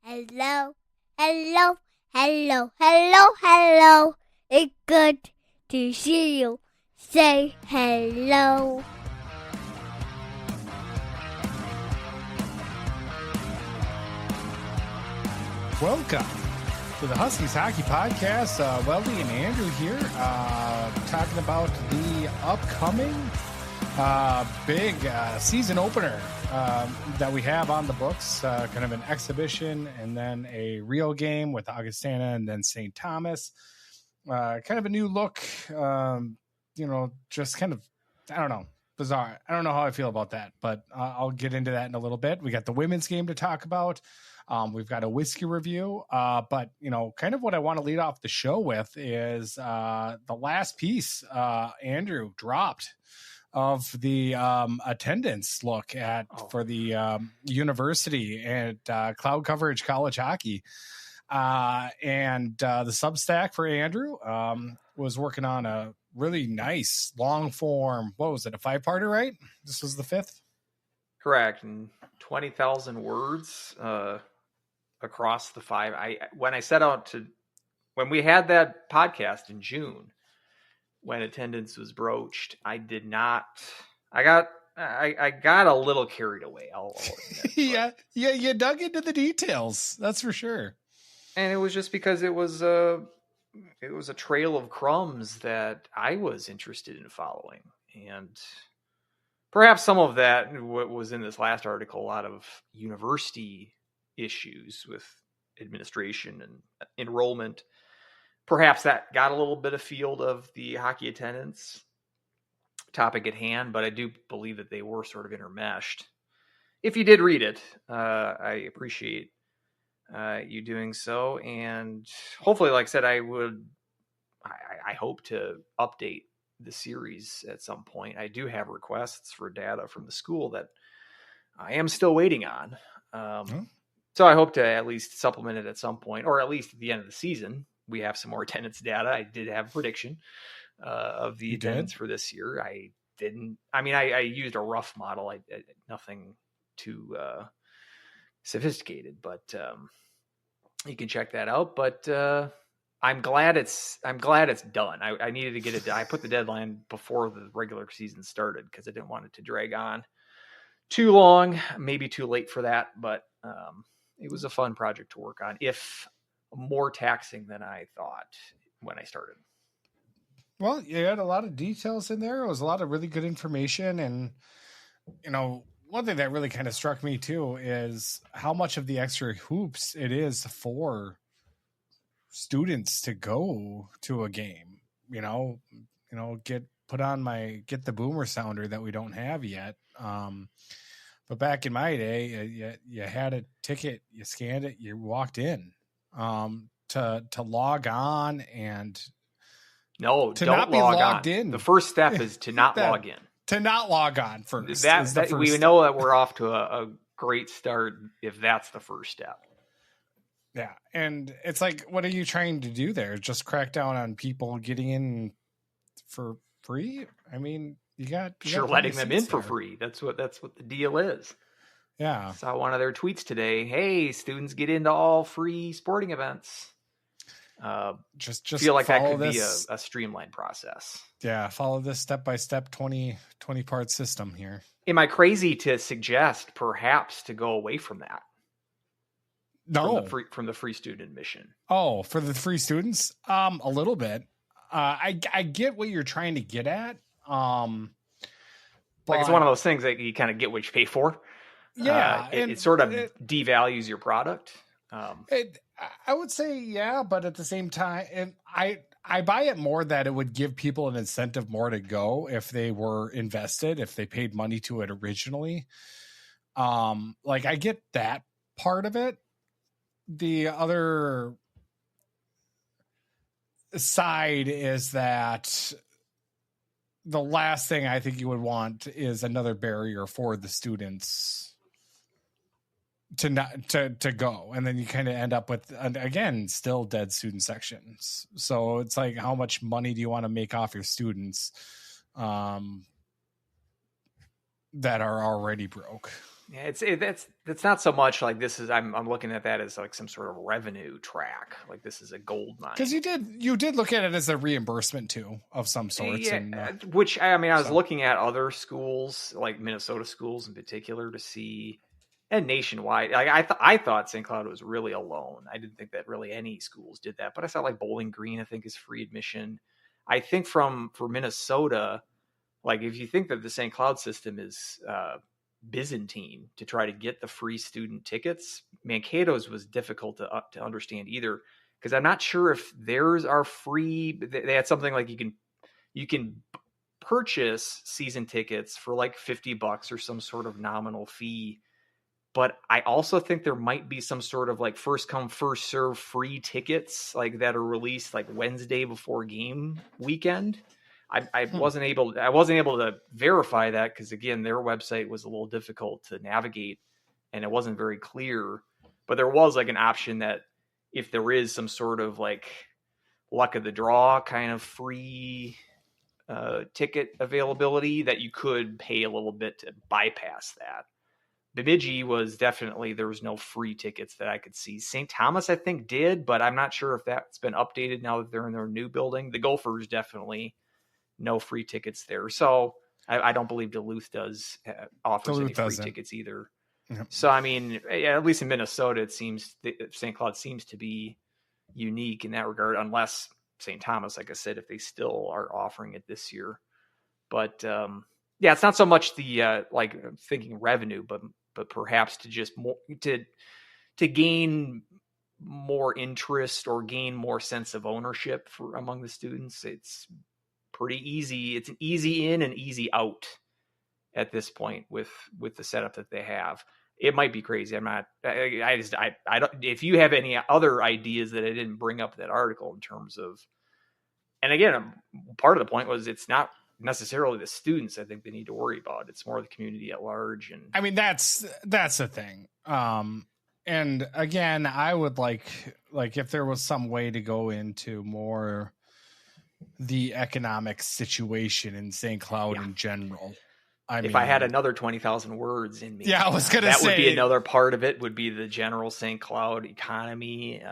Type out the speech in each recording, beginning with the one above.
Hello, hello, hello, hello, hello. It's good to see you. Say hello. Welcome to the Huskies Hockey Podcast. Weldie and Andrew here, talking about the upcoming big season opener that we have on the books, kind of an exhibition and then a real game with Augustana and then St. Thomas. Kind of a new look, just kind of, I don't know, bizarre. I don't know how I feel about that, but I'll get into that in a little bit. We got the women's game to talk about. We've got a whiskey review, but kind of what I want to lead off the show with is the last piece Andrew dropped of the attendance look at for the university and Cloud Coverage College Hockey. And the Substack for Andrew was working on a really nice long form. What was it? A 5-parter, right? This was the 5th. Correct. And 20,000 words across the 5. When we had that podcast in June, when attendance was broached, I got a little carried away. I'll admit, yeah. You dug into the details. That's for sure. And it was just because it was a trail of crumbs that I was interested in following. And perhaps some of that was in this last article, a lot of university issues with administration and enrollment. Perhaps that got a little bit of field of the hockey attendance topic at hand, but I do believe that they were sort of intermeshed. If you did read it, I appreciate you doing so. And hopefully, like I said, I hope to update the series at some point. I do have requests for data from the school that I am still waiting on. So I hope to at least supplement it at some point, or at least at the end of the season. We have some more attendance data. I did have a prediction of the attendance for this year. I used a rough model. Nothing too sophisticated, but you can check that out. But I'm glad it's done. I needed to get it done. I put the deadline before the regular season started because I didn't want it to drag on too long, maybe too late for that. But it was a fun project to work on, if more taxing than I thought when I started. Well, you had a lot of details in there. It was a lot of really good information. And, one thing that really kind of struck me too is how much of the extra hoops it is for students to go to a game, get the boomer sounder that we don't have yet. But back in my day, you had a ticket, you scanned it, you walked in. To log on and don't not be log logged on. in. The first step is to not log in. To not log on first. We know that we're off to a great start if that's the first step. Yeah, and it's like, what are you trying to do there? Just crack down on people getting in for free? I mean, you're letting them in for free. That's what the deal is. Yeah. I saw one of their tweets today. Hey, students get into all free sporting events. Just feel like that could be a streamlined process. Yeah. Follow this step-by-step 20 part system here. Am I crazy to suggest perhaps to go away from that? No. From the free student admission. Oh, for the free students? A little bit. I get what you're trying to get at. But it's one of those things that you kind of get what you pay for. Yeah, it sort of devalues your product. I would say, yeah, but at the same time, and I buy it more that it would give people an incentive more to go if they were invested, if they paid money to it originally. I get that part of it. The other side is that the last thing I think you would want is another barrier for the students to go, and then you kind of end up with, again, still dead student sections. So it's like, how much money do you want to make off your students that are already broke? Yeah, that's not so much like this is. I'm looking at that as like some sort of revenue track. Like this is a gold mine. Because you did look at it as a reimbursement too of some sorts. Yeah, And which I mean, I was so. looking at other schools, like Minnesota schools in particular, to see, and nationwide. Like I thought St. Cloud was really alone. I didn't think that really any schools did that, but I saw like Bowling Green, I think, is free admission. I think for Minnesota, like if you think that the St. Cloud system is Byzantine to try to get the free student tickets, Mankato's was difficult to understand either, because I'm not sure if theirs are free. They had something like you can purchase season tickets for like $50 or some sort of nominal fee. But I also think there might be some sort of like first come first serve free tickets like that are released like Wednesday before game weekend. I wasn't able to verify that because again their website was a little difficult to navigate and it wasn't very clear. But there was like an option that if there is some sort of like luck of the draw kind of free ticket availability, that you could pay a little bit to bypass that. Bemidji was definitely, there was no free tickets that I could see. St. Thomas, I think, did, but I'm not sure if that's been updated now that they're in their new building. The Gophers definitely no free tickets there. So I don't believe Duluth does offers any free tickets either. Yep. So, I mean, yeah, at least in Minnesota, it seems St. Cloud seems to be unique in that regard, unless St. Thomas, like I said, if they still are offering it this year. But yeah, it's not so much the like thinking revenue, but perhaps to just more to gain more interest or gain more sense of ownership for among the students. It's pretty easy. It's an easy in and easy out at this point with the setup that they have. It might be crazy. I'm not, I don't, if you have any other ideas that I didn't bring up in that article in terms of, and again, part of the point was it's not necessarily the students I think they need to worry about. It's more the community at large. And I mean, that's the thing. And again, I would like if there was some way to go into more the economic situation in St. Cloud in general. If I had another 20,000 words in me, yeah, I was going to say that would be another part of it would be the general St. Cloud economy,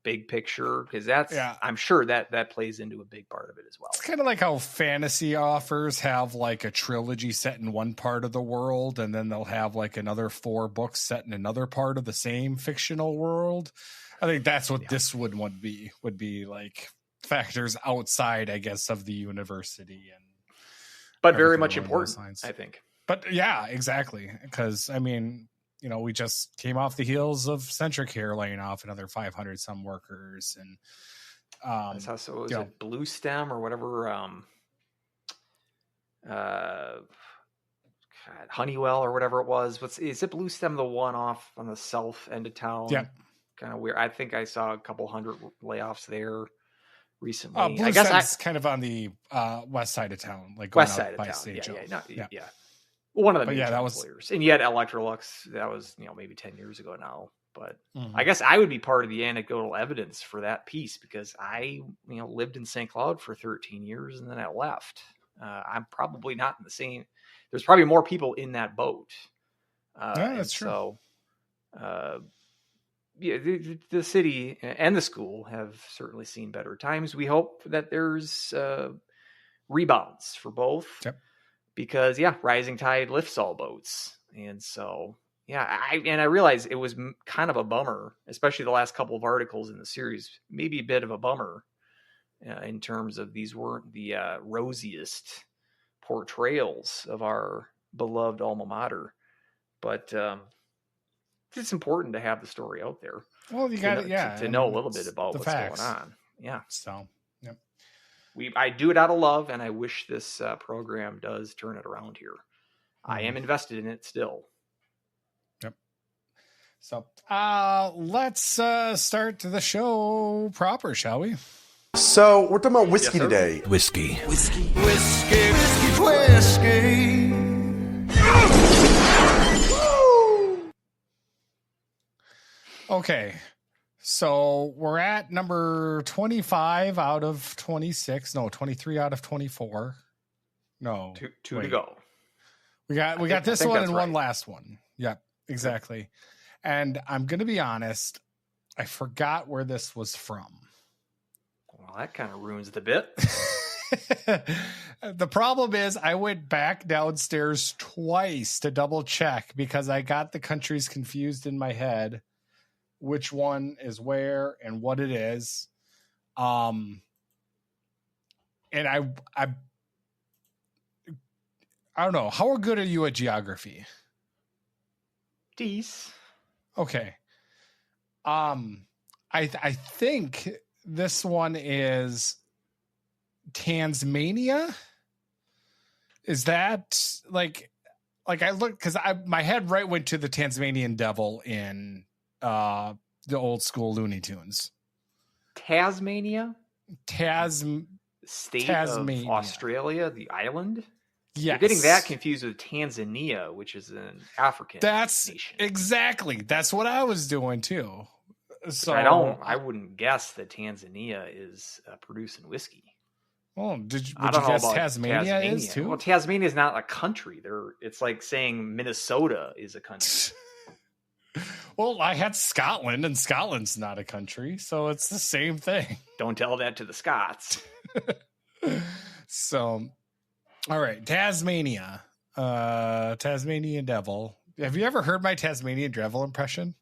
big picture. Cause that's, I'm sure that plays into a big part of it as well. It's kind of like how fantasy authors have like a trilogy set in one part of the world. And then they'll have like another 4 books set in another part of the same fictional world. I think that's what this would be like factors outside, I guess, of the university and, but very much important, I think. But yeah, exactly. Because I mean, you know, we just came off the heels of Centric here laying off another 500 some workers, and so was it Blue Stem or whatever? Honeywell or whatever it was. Is it Blue Stem, the one off on the south end of town? Yeah, kind of weird. I think I saw a couple hundred layoffs there recently. I guess that's kind of on the west side of town, like going west side of by town. Yeah. One of the major employers. And yet Electrolux, that was maybe 10 years ago now. But I guess I would be part of the anecdotal evidence for that piece because I lived in St. Cloud for 13 years and then I left. I'm probably not in the same. There's probably more people in that boat. Yeah, that's true. So, the city and the school have certainly seen better times. We hope that there's rebounds for both because rising tide lifts all boats. And so, I realize it was kind of a bummer, especially the last couple of articles in the series, maybe a bit of a bummer in terms of these weren't the rosiest portrayals of our beloved alma mater, but it's important to have the story out there. Well, you got to know a little bit about what's facts going on. Yeah. So, I do it out of love, and I wish this program does turn it around here. I am invested in it still. Yep. So, let's start the show proper, shall we? So, we're talking about whiskey today. Whiskey. Okay, so we're at number 25 out of 26. No, 23 out of 24. No, two to go. We got this one and one last one. Yeah, exactly. And I'm going to be honest, I forgot where this was from. Well, that kind of ruins the bit. The problem is I went back downstairs twice to double check because I got the countries confused in my head, which one is where and what it is. And I don't know. How good are you at geography? Deece. Okay. I think this one is Tasmania. Is that like I look, because my head right went to the Tasmanian devil in the old school Looney Tunes. Tasmania? State Tasmania. of Australia, the island? Yes. You're getting that confused with Tanzania, which is an African nation. Exactly. That's what I was doing too. So I wouldn't guess that Tanzania is producing whiskey. Well, would you guess Tasmania is too? Well, Tasmania is not a country. It's like saying Minnesota is a country. Well, I had Scotland, and Scotland's not a country, so it's the same thing. Don't tell that to the Scots. So, all right, Tasmania, Tasmanian devil. Have you ever heard my Tasmanian devil impression?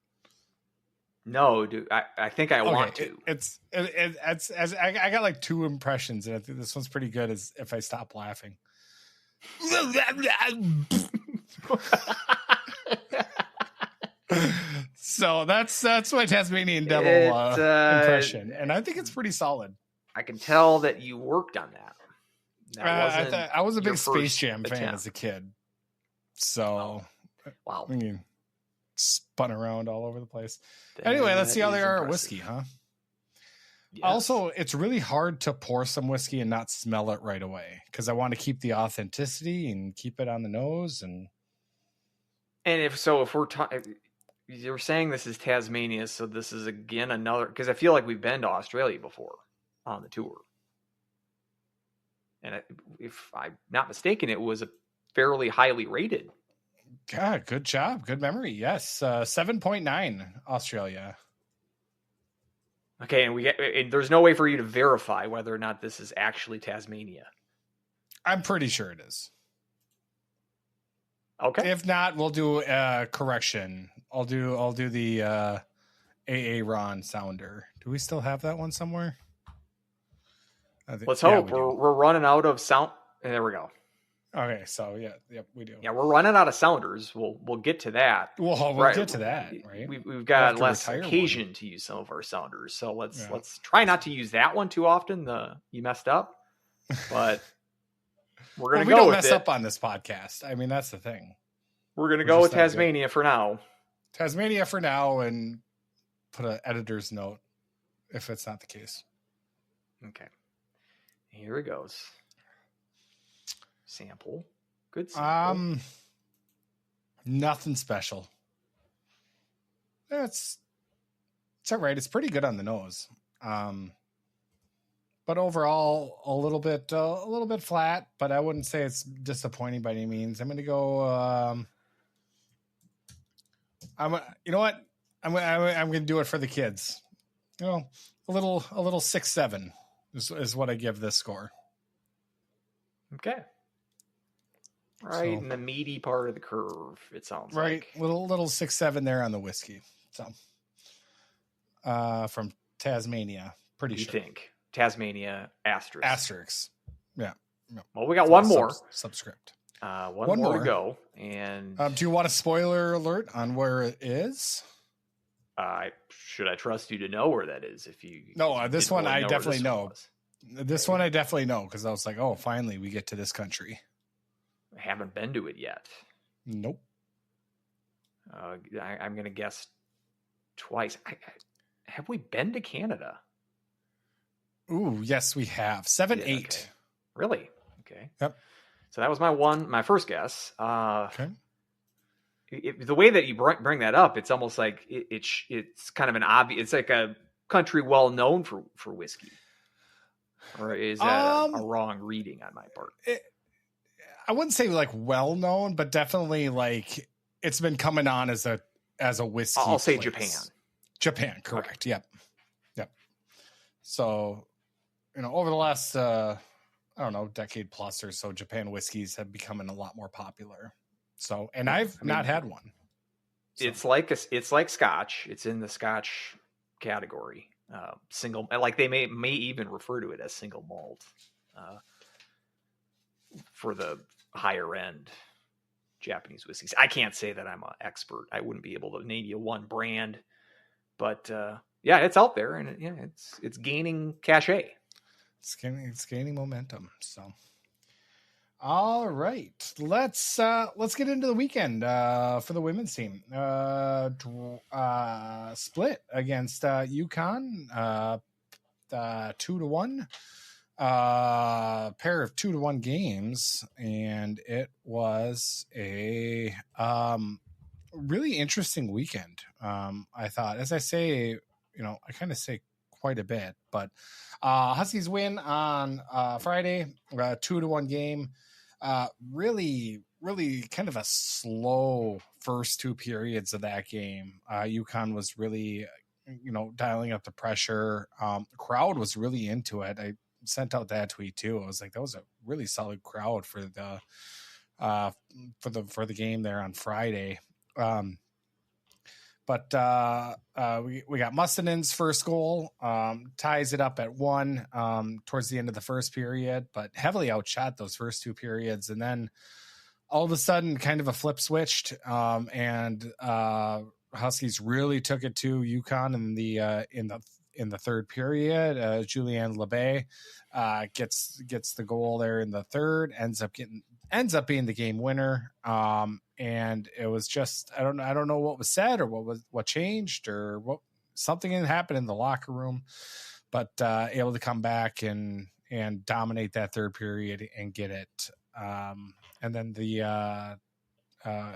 No, dude. I think I want to. It's I got like 2 impressions, and I think this one's pretty good. Is if I stop laughing. So that's my Tasmanian devil impression, and I think it's pretty solid. I can tell that you worked on that. I was a big Space Jam fan as a kid, so wow, I mean, spun around all over the place. Anyway, let's see how they are at whiskey, huh? Yes. Also, it's really hard to pour some whiskey and not smell it right away because I want to keep the authenticity and keep it on the nose. And if we're talking, you're saying this is Tasmania, so this is again another, because I feel like we've been to Australia before on the tour. And if I'm not mistaken, it was a fairly highly rated. Yeah, good job. Good memory. Yes. 7.9 Australia. Okay. And there's no way for you to verify whether or not this is actually Tasmania. I'm pretty sure it is. Okay. If not, we'll do a correction. I'll do the AA Ron sounder. Do we still have that one somewhere? Let's hope. We're running out of sound. And there we go. Okay, so yep, we do. Yeah, we're running out of sounders. We'll get to that. We'll get to that, right? We've got less occasion to use some of our sounders, so let's try not to use that one too often. You messed up, but we're gonna go. We don't mess up on this podcast. I mean, that's the thing. We're gonna go with Tasmania for now. Tasmania for now, and put an editor's note if it's not the case. Okay, here it goes. Sample. Good sample. Nothing special. It's all right. It's pretty good on the nose. But overall a little bit flat, but I wouldn't say it's disappointing by any means. I'm going to go you know what? I'm going to do it for the kids. You know, a little 6-7 is what I give this score. Okay. Right in the meaty part of the curve, it sounds right, like. Little 6-7 there on the whiskey. So, from Tasmania, pretty sure. You think Tasmania asterisk? Asterisks, yeah. Well, we got one more subscript. One more to go. And do you want a spoiler alert on where it is? Should I trust you to know where that is? This one I definitely know. This one I definitely know because I was like, oh, finally we get to this country. I haven't been to it yet. Nope. I'm going to guess twice. Have we been to Canada? Ooh, yes, we have. 7-8. Okay. Really? Okay. Yep. So that was my first guess. Okay. The way that you bring that up, it's almost like it's kind of an obvious. It's like a country well known for whiskey. Or is that a wrong reading on my part? I wouldn't say like well known, but definitely like it's been coming on as a whiskey. I'll say place. Japan. Correct. Okay. Yep. So, over the last decade plus or so, Japan whiskeys have become a lot more popular. So, and I've not had one. So. It's like Scotch. It's in the Scotch category. Single, like they may even refer to it as single malt for the higher end Japanese whiskeys. I can't say that I'm an expert. I wouldn't be able to name you one brand, but it's out there, and it's gaining cachet. It's gaining momentum. So, all right, let's get into the weekend for the women's team. Split against UConn, 2-1. Pair of 2-1 games, and it was a really interesting weekend. I thought, as I say, I kind of say quite a bit, but Huskies win on Friday, 2-1 game. Really kind of a slow first two periods of that game. UConn was really, dialing up the pressure. The crowd was really into it. I sent out that tweet too. I was like, that was a really solid crowd for the game there on Friday. But we got Mustinen's first goal, ties it up at 1 towards the end of the first period, but heavily outshot those first two periods. And then all of a sudden kind of a flip switched, and Huskies really took it to UConn in the third period. Julianne LeBay gets the goal there in the third, ends up being the game winner. And it was just, I don't know what was said or what changed or what, something happened in the locker room, but able to come back and dominate that third period and get it. And then the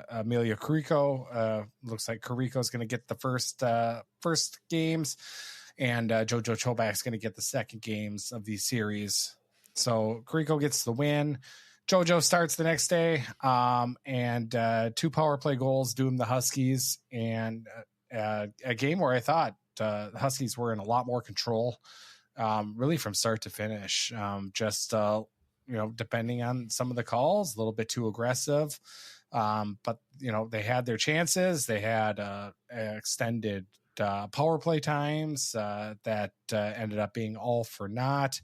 Amelia Carrico, looks like Carrico's going to get the first games, and Jojo Chobak's going to get the second games of these series. So Carrico gets the win. Jojo starts the next day, and 2 power play goals doom the Huskies, and a game where I thought the Huskies were in a lot more control, really from start to finish. Depending on some of the calls, a little bit too aggressive, but they had their chances. They had extended power play times that ended up being all for naught.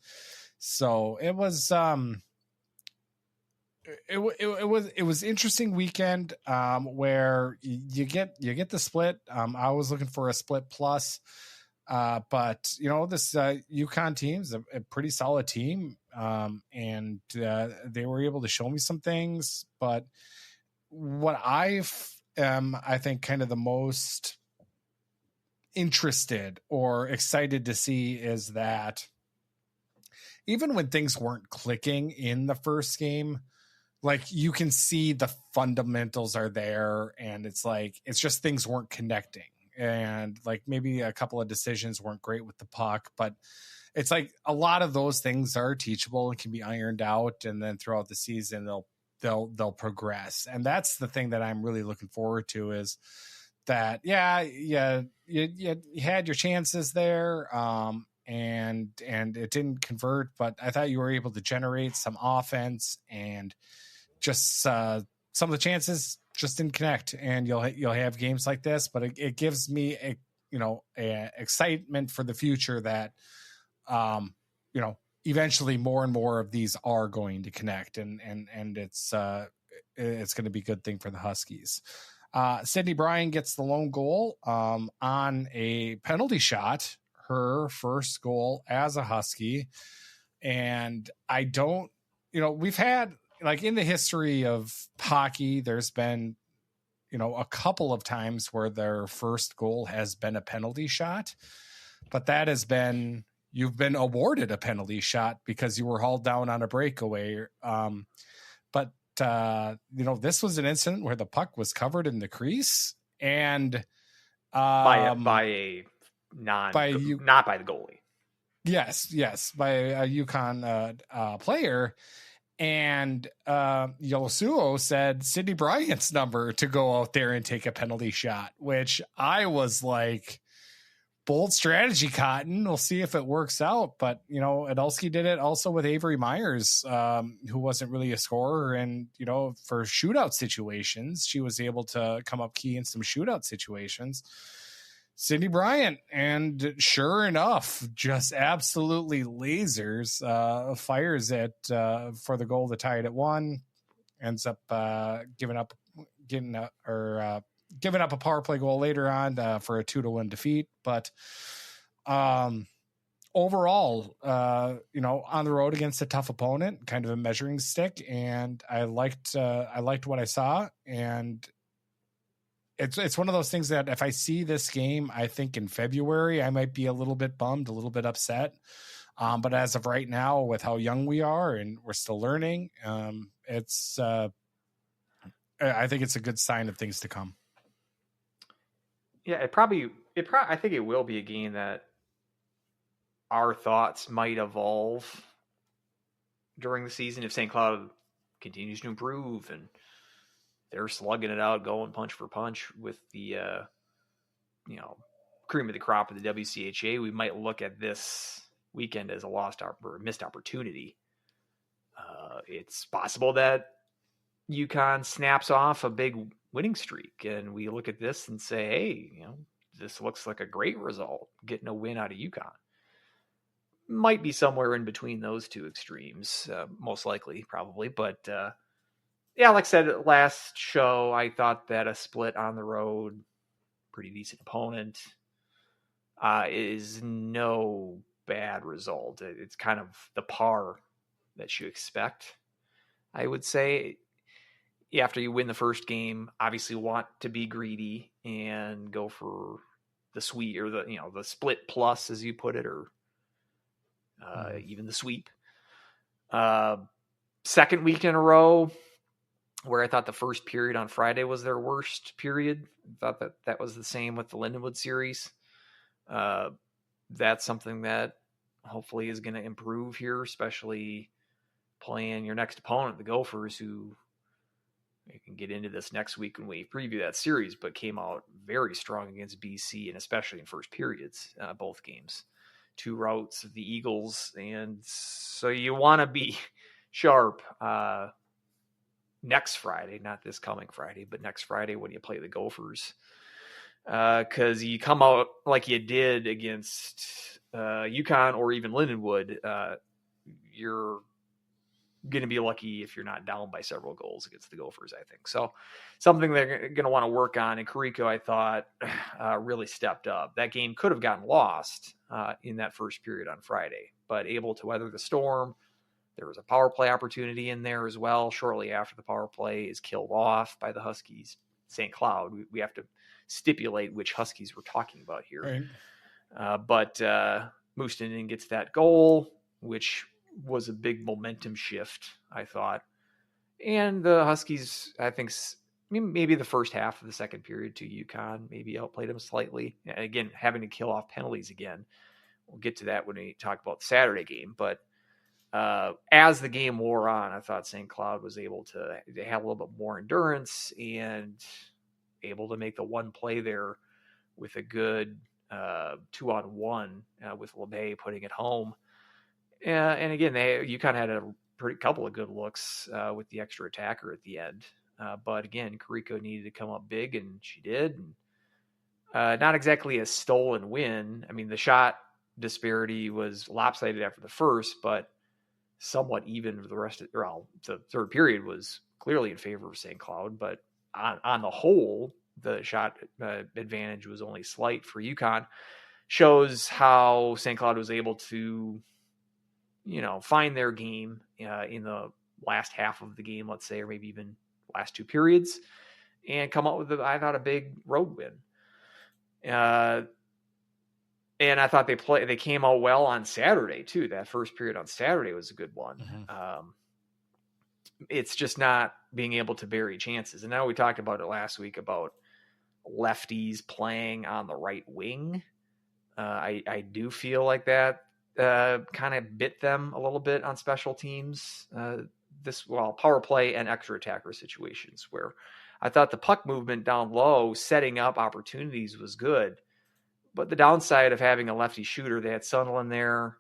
So it was. It was interesting weekend where you get the split. I was looking for a split plus, but this UConn team's a pretty solid team, and they were able to show me some things. But what I think kind of the most interested or excited to see is that even when things weren't clicking in the first game, like you can see the fundamentals are there, and it's just things weren't connecting, and like maybe a couple of decisions weren't great with the puck, but it's like a lot of those things are teachable and can be ironed out, and then throughout the season they'll progress. And that's the thing that I'm really looking forward to, is that you had your chances there, and it didn't convert, but I thought you were able to generate some offense, and just some of the chances just didn't connect, and you'll have games like this, but it gives me a excitement for the future that eventually more and more of these are going to connect, and it's going to be a good thing for the Huskies. Sydney Bryan gets the lone goal on a penalty shot, her first goal as a Husky, and we've had, like, in the history of hockey, there's been, a couple of times where their first goal has been a penalty shot, but that has been, you've been awarded a penalty shot because you were hauled down on a breakaway. But this was an incident where the puck was covered in the crease, and not by the goalie. Yes, by a UConn player. And Yolosuo said Sydney Bryant's number to go out there and take a penalty shot, which I was like, bold strategy, Cotton. We'll see if it works out. But, Adulski did it also with Avery Myers, who wasn't really a scorer. And, for shootout situations, she was able to come up key in some shootout situations. Sydney Bryant, and sure enough, just absolutely lasers, fires it for the goal to tie it at 1, ends up giving up a power play goal later on for a 2-1 defeat. But overall, on the road against a tough opponent, kind of a measuring stick, and I liked what I saw. And it's one of those things that if I see this game, I think in February, I might be a little bit bummed, a little bit upset. But as of right now, with how young we are and we're still learning, I think it's a good sign of things to come. Yeah, I think it will be a game that our thoughts might evolve during the season if St. Cloud continues to improve and they're slugging it out, going punch for punch with the, cream of the crop of the WCHA. We might look at this weekend as a missed opportunity. It's possible that UConn snaps off a big winning streak, and we look at this and say, hey, this looks like a great result, getting a win out of UConn. Might be somewhere in between those two extremes, most likely, probably, but yeah, like I said last show, I thought that a split on the road, pretty decent opponent, is no bad result. It's kind of the par that you expect, I would say. After you win the first game, obviously want to be greedy and go for the sweep, or the split plus, as you put it, or even the sweep. Second week in a row where I thought the first period on Friday was their worst period. I thought that was the same with the Lindenwood series. That's something that hopefully is going to improve here, especially playing your next opponent, the Gophers, who we can get into this next week when we preview that series, but came out very strong against BC, and especially in first periods, both games. 2 routes of the Eagles, and so you want to be sharp next Friday, not this coming Friday, but next Friday when you play the Gophers. Because you come out like you did against UConn or even Lindenwood, you're going to be lucky if you're not down by several goals against the Gophers, I think. So something they're going to want to work on. And Carrico, I thought, really stepped up. That game could have gotten lost in that first period on Friday, but able to weather the storm. There was a power play opportunity in there as well. Shortly after the power play is killed off by the Huskies. St. Cloud. We have to stipulate which Huskies we're talking about here. Right. But Moostenden gets that goal, which was a big momentum shift, I thought. And the Huskies, I think, maybe the first half of the second period to UConn, maybe outplayed them slightly. And again, having to kill off penalties again. We'll get to that when we talk about the Saturday game. But as the game wore on, I thought St. Cloud was able to have a little bit more endurance and able to make the one play there with a good 2-on-1 with LeBay putting it home. And again, UConn had a couple of good looks with the extra attacker at the end. But again, Carrico needed to come up big, and she did. And, not exactly a stolen win. I mean, the shot disparity was lopsided after the first, but somewhat even for the rest of the third period was clearly in favor of St. Cloud. But on the whole, the shot advantage was only slight for UConn. Shows how St. Cloud was able to, find their game in the last half of the game, let's say, or maybe even last 2 periods, and come up with, I thought, a big road win. And I thought they came out well on Saturday too. That first period on Saturday was a good one. Mm-hmm. It's just not being able to bury chances. And now we talked about it last week about lefties playing on the right wing. I do feel like that kind of bit them a little bit on special teams power play and extra attacker situations, where I thought the puck movement down low, setting up opportunities, was good. But the downside of having a lefty shooter, they had Sunderland there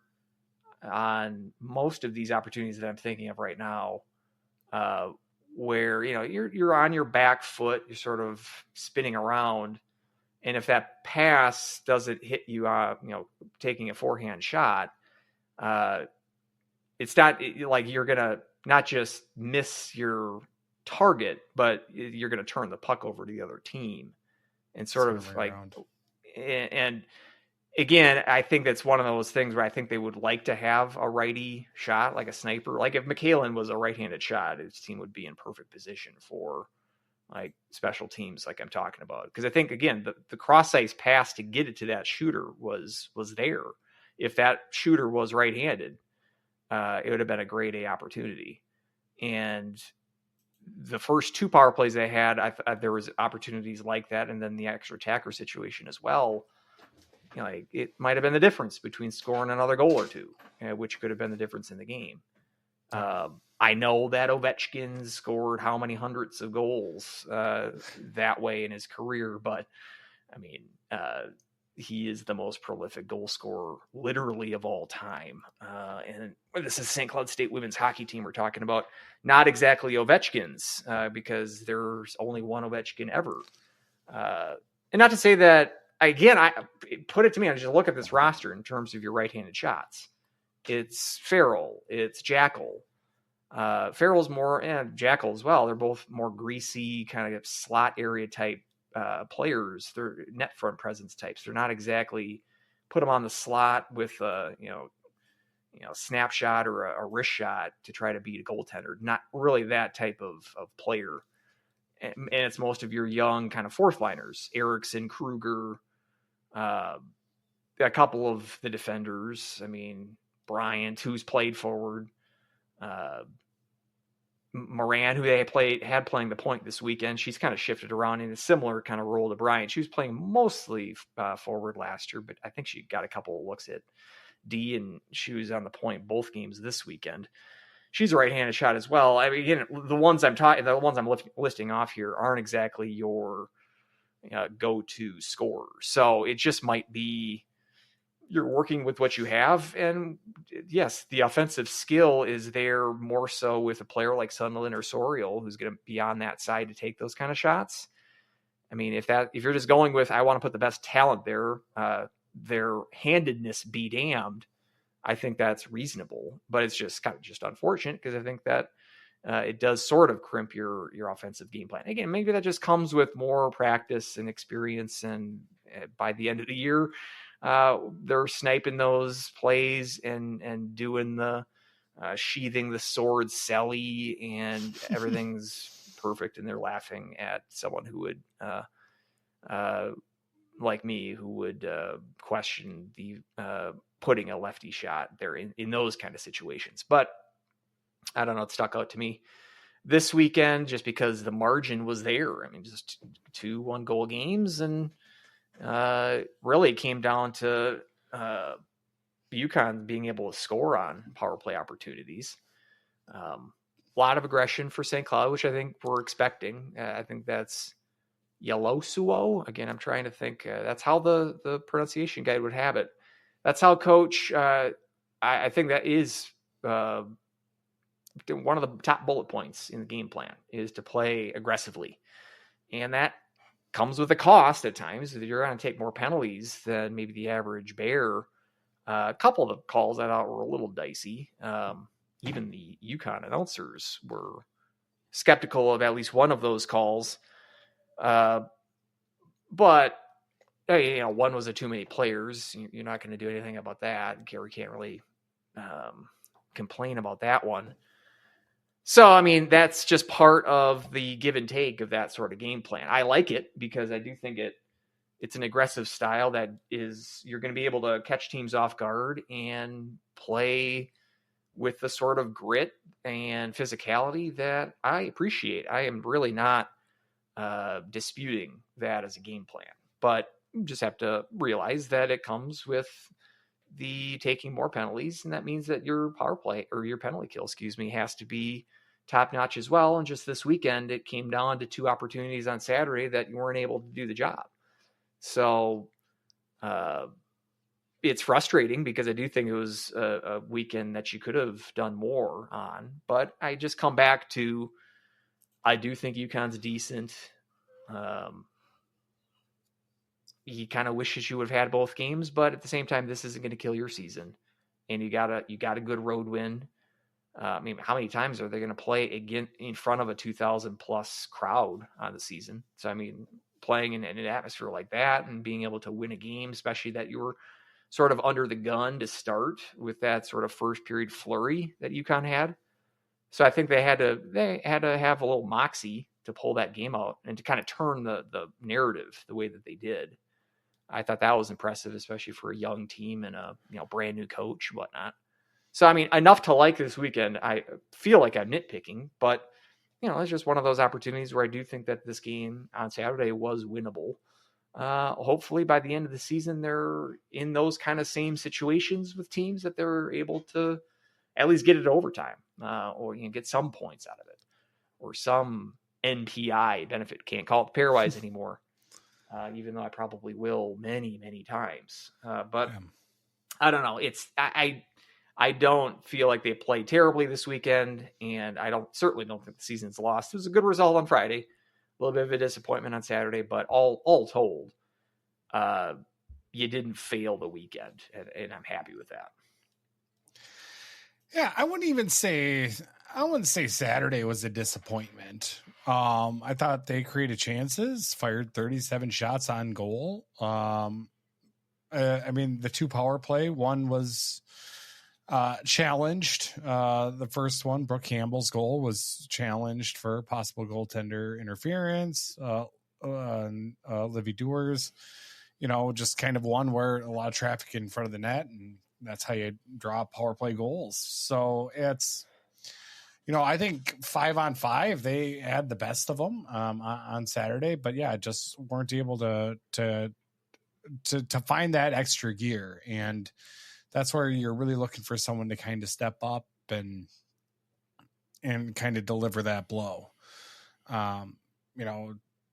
on most of these opportunities that I'm thinking of right now, where you're on your back foot, you're sort of spinning around, and if that pass doesn't hit you, taking a forehand shot, it's not like you're gonna not just miss your target, but you're gonna turn the puck over to the other team, and sort of like around. And again, I think that's one of those things where I think they would like to have a righty shot, like a sniper. Like if McKalen was a right-handed shot, his team would be in perfect position for like special teams, like I'm talking about. Because I think, again, the cross-ice pass to get it to that shooter was there. If that shooter was right-handed, it would have been a grade A opportunity. And the first 2 power plays they had, there was opportunities like that, and then the extra attacker situation as well. Like it might have been the difference between scoring another goal or 2, which could have been the difference in the game. I know that Ovechkin scored how many hundreds of goals that way in his career, but I mean, he is the most prolific goal scorer literally of all time. And this is St. Cloud State women's hockey team we're talking about, not exactly Ovechkin's, because there's only one Ovechkin ever. And not to say that, again, I put it to me, I just look at this roster in terms of your right-handed shots. It's Farrell, it's Jackal. Farrell's more, and Jackal as well. They're both more greasy, kind of slot area type players. They're net front presence types. They're not exactly put them on the slot with snapshot or a wrist shot to try to beat a goaltender. Not really that type of player. And it's most of your young kind of fourth liners, Eriksson, Kruger, a couple of the defenders. I mean, Bryant, who's played forward, Moran, who they had playing the point this weekend. She's kind of shifted around in a similar kind of role to Bryant. She was playing mostly forward last year, but I think she got a couple of looks at D, and she was on the point both games this weekend. She's a right-handed shot as well. I mean, again, the ones I'm listing off here aren't exactly your go-to scorers. So it just might be you're working with what you have. And yes, the offensive skill is there more so with a player like Sunderland or Sorial, who's going to be on that side to take those kind of shots. I mean, if you're just going with, I want to put the best talent there, their handedness be damned, I think that's reasonable, but it's just kind of just unfortunate because I think that it does sort of crimp your offensive game plan. Again, maybe that just comes with more practice and experience, and by the end of the year, they're sniping those plays and doing the sheathing the sword Selly, and everything's perfect, and they're laughing at someone who would like me, who would question the putting a lefty shot there in those kind of situations. But I don't know, it stuck out to me this weekend just because the margin was there. I mean, just 2 1-goal games, and really it came down to UConn being able to score on power play opportunities. A lot of aggression for St. Cloud, which I think we're expecting. I think that's Yelosuo. Again, I'm trying to think. That's how the pronunciation guide would have it. That's how coach, I think that is one of the top bullet points in the game plan, is to play aggressively. And that comes with a cost at times. You're going to take more penalties than maybe the average Bear. A couple of the calls I thought were a little dicey. Even the UConn announcers were skeptical of at least one of those calls. But one was a too many players. You're not going to do anything about that. Gary can't really complain about that one. So, I mean, that's just part of the give and take of that sort of game plan. I like it because I do think it's an aggressive style that is, you're going to be able to catch teams off guard and play with the sort of grit and physicality that I appreciate. I am really not disputing that as a game plan, but you just have to realize that it comes with the taking more penalties, and that means that your power play or your penalty kill, has to be top notch as well. And just this weekend, it came down to 2 opportunities on Saturday that you weren't able to do the job. So it's frustrating because I do think it was a weekend that you could have done more on. But I just come back to, I do think UConn's decent. He kind of wishes you would have had both games, but at the same time, this isn't going to kill your season. And you got a good road win. I mean, how many times are they going to play again in front of a 2,000 plus crowd on the season? So, I mean, playing in an atmosphere like that and being able to win a game, especially that you were sort of under the gun to start with that sort of first period flurry that UConn had. So I think they had to have a little moxie to pull that game out and to kind of turn the narrative the way that they did. I thought that was impressive, especially for a young team and a brand new coach and whatnot. So, I mean, enough to like this weekend. I feel like I'm nitpicking, but, it's just one of those opportunities where I do think that this game on Saturday was winnable. Hopefully by the end of the season, they're in those kind of same situations with teams that they're able to at least get it to overtime or get some points out of it or some NPI benefit. Can't call it pairwise anymore. Even though I probably will many, many times. But I don't know. I don't feel like they played terribly this weekend, and I certainly don't think the season's lost. It was a good result on Friday, a little bit of a disappointment on Saturday, but all told, you didn't fail the weekend, and I'm happy with that. Yeah, I wouldn't say Saturday was a disappointment. I thought they created chances, fired 37 shots on goal. I mean, the 2 power play, one was challenged. The first one, Brooke Campbell's goal, was challenged for possible goaltender interference. Livy Dewars, just kind of one where a lot of traffic in front of the net, and that's how you draw power play goals. So it's, I think 5-on-5, they had the best of them on Saturday, but yeah, just weren't able to find that extra gear. And that's where you're really looking for someone to kind of step up and kind of deliver that blow.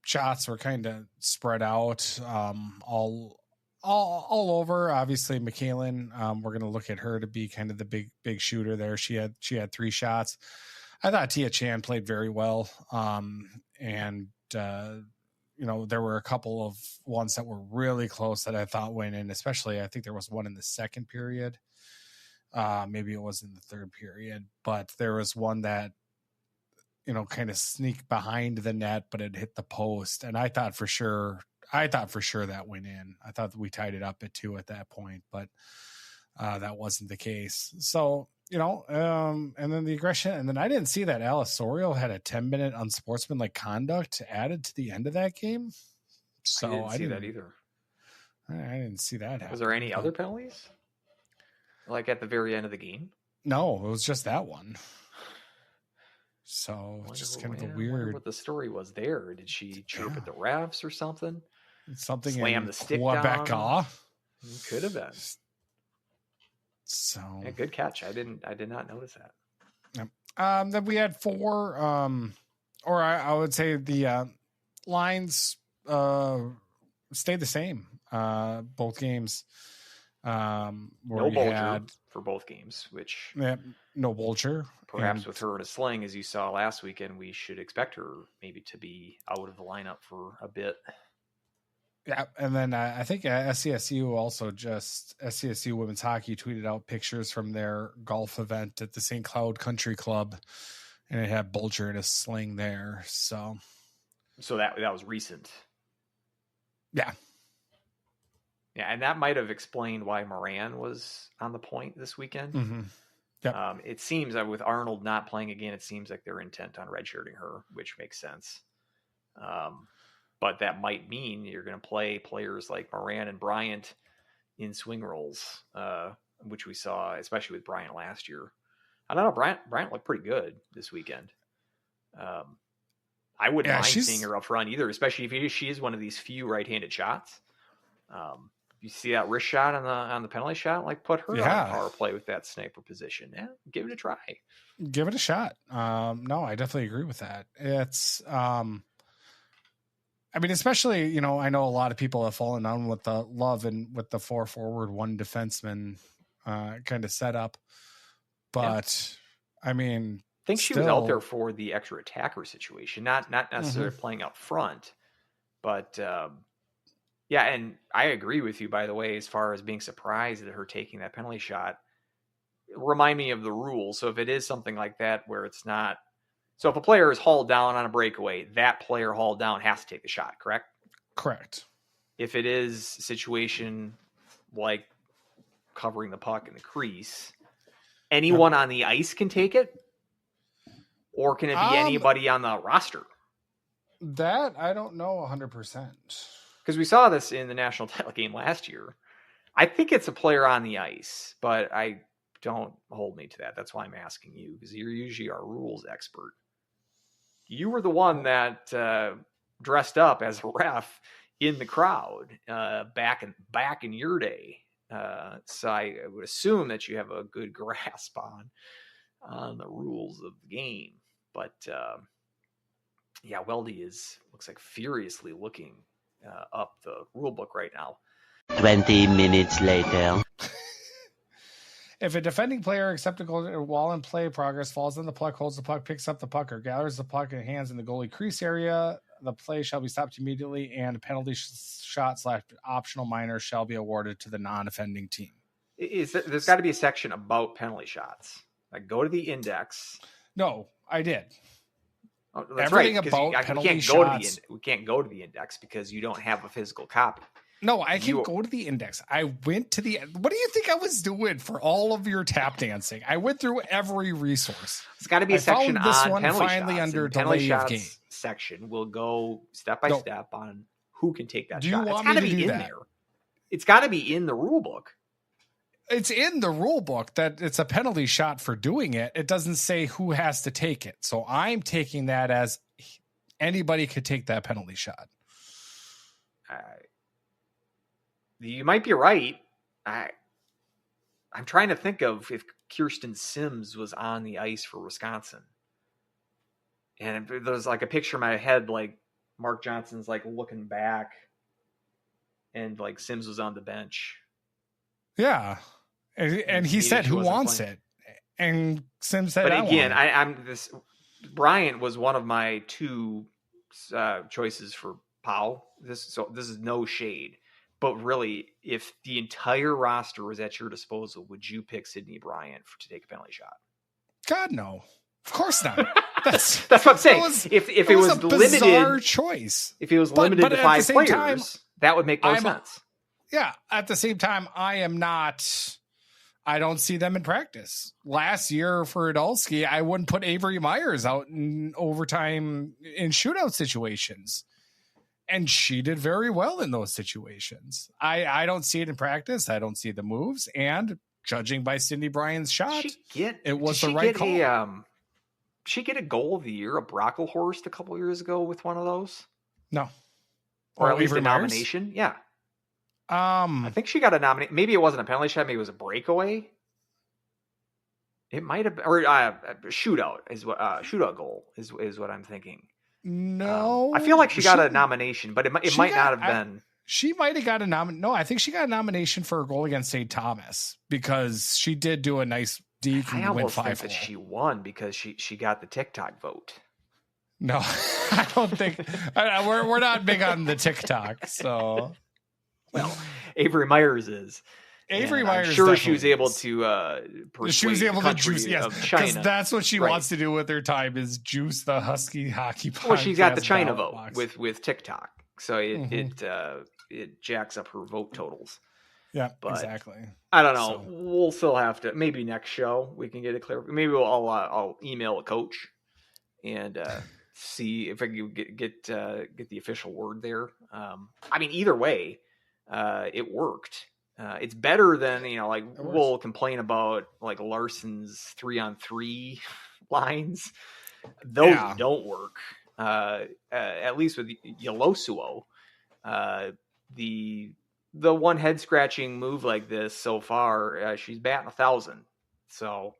Shots were kind of spread out all over. Obviously, McKaylin, we're going to look at her to be kind of the big shooter there. She had 3 shots. I thought Tia Chan played very well. And there were a couple of ones that were really close that I thought went in, especially I think there was one in the second period. Maybe it was in the third period, but there was one that, kind of sneaked behind the net, but it hit the post. And I thought for sure that went in. I thought that we tied it up at 2 at that point, but that wasn't the case. So, and then the aggression, and then I didn't see that Alice Sorial had a 10-minute unsportsmanlike conduct added to the end of that game. So I didn't see that either. I didn't see that happen. Was there any other penalties? Like at the very end of the game? No, it was just that one. So just kind of a weird. I wonder what the story was there. Did she chirp at the refs or something? Something slam the stick Quebec down? off. Could have been. So yeah, good catch. I did not notice that. Then we had 4, or I would say the lines stayed the same. Both games. No Bulger for both games, which no Bulger. Perhaps with her in a sling, as you saw last weekend, we should expect her maybe to be out of the lineup for a bit. Yeah, and then I think SCSU women's hockey tweeted out pictures from their golf event at the St. Cloud Country Club, and it had Bulger in a sling there. So that was recent. Yeah. Yeah, and that might have explained why Moran was on the point this weekend. Mm-hmm. Yep. It seems that with Arnold not playing again, it seems like they're intent on redshirting her, which makes sense. But that might mean you're going to play players like Moran and Bryant in swing roles, which we saw, especially with Bryant last year. I don't know. Bryant looked pretty good this weekend. I wouldn't mind seeing her up front either, especially if she is one of these few right-handed shots. you see that wrist shot on the penalty shot, like put her on power play with that sniper position. Yeah, give it a try. Give it a shot. No, I definitely agree with that. It's I mean, especially, I know a lot of people have fallen down with the love and with the 4 forward, 1 defenseman kind of setup. But I mean, I think she was out there for the extra attacker situation, not necessarily playing up front, but yeah. And I agree with you, by the way, as far as being surprised at her taking that penalty shot. Remind me of the rules. So if it is something like that, where it's not, so if a player is hauled down on a breakaway, that player hauled down has to take the shot, correct? Correct. If it is a situation like covering the puck in the crease, anyone on the ice can take it? Or can it be anybody on the roster? That I don't know 100%. Because we saw this in the national title game last year. I think it's a player on the ice, but don't hold me to that. That's why I'm asking you, because you're usually our rules expert. You were the one that dressed up as a ref in the crowd back in your day. So I would assume that you have a good grasp on the rules of the game. But yeah, Weldie looks like furiously looking up the rule book right now. 20 minutes later. If a defending player accepts a goal while in play progress, falls on the puck, holds the puck, picks up the puck, or gathers the puck in hands in the goalie crease area, the play shall be stopped immediately, and a penalty shot / optional minor shall be awarded to the non-offending team. There's got to be a section about penalty shots. Like, go to the index. No, I did. Oh, that's everything right, about penalty shots. We can't go to the index because you don't have a physical copy. No, I can go to the index. I went to the. What do you think I was doing for all of your tap dancing? I went through every resource. It's got to be a section on this one penalty finally shots. under Penalty delay shots of game section. We'll go step by step on who can take that do shot. You want it's got to me to be do in that? there. It's got to be in the rule book. It's in the rule book that it's a penalty shot for doing it. It doesn't say who has to take it. So I'm taking that as anybody could take that penalty shot. You might be right. I'm trying to think of if Kirsten Sims was on the ice for Wisconsin. And there's like a picture in my head, like Mark Johnson's like looking back and like Sims was on the bench. Yeah. And he said, who wants it? And Sims said, but again, I'm this. Bryant was one of my 2 choices for Powell. This is no shade. But really, if the entire roster was at your disposal, would you pick Sidney Bryant to take a penalty shot? God, no. Of course not. That's what I'm saying. If it was a limited, bizarre choice. If it was limited to 5 players, time, that would make no sense. Yeah. At the same time, I don't see them in practice. Last year for Adolski, I wouldn't put Avery Myers out in overtime in shootout situations. And she did very well in those situations. I don't see it in practice. I don't see the moves. And judging by Sidney Bryant's shot, it was the right call. She get a goal of the year, a Brocklehorst a couple years ago with one of those? No. Or at least a nomination? Yeah. I think she got a nomination. Maybe it wasn't a penalty shot. Maybe it was a breakaway. It might have been, or shootout is what shootout goal is what I'm thinking. No, I feel like she got a nomination, but it might not have been. She might have got a nomination. No, I think she got a nomination for a goal against St. Thomas because she did do a nice deke and win 5-4. Think that she won because she got the TikTok vote. No, I don't think we're not big on the TikTok. So, well, Avery Myers is. Avery Myers, I'm sure she was able to persuade the country juice, yes, of China. Because that's what she wants to do with her time is juice the Husky hockey podcast. Well, she's got the China vote with TikTok, so it jacks up her vote totals. Yeah, exactly. I don't know. So. We'll still have to. Maybe next show we can get it clear. Maybe I'll email a coach and see if I can get the official word there. I mean, either way, it worked. It's better than, we'll complain about like Larson's 3-on-3 lines. Those don't work. At least with Yolosuo, the the one head scratching move like this so far, she's batting 1,000. So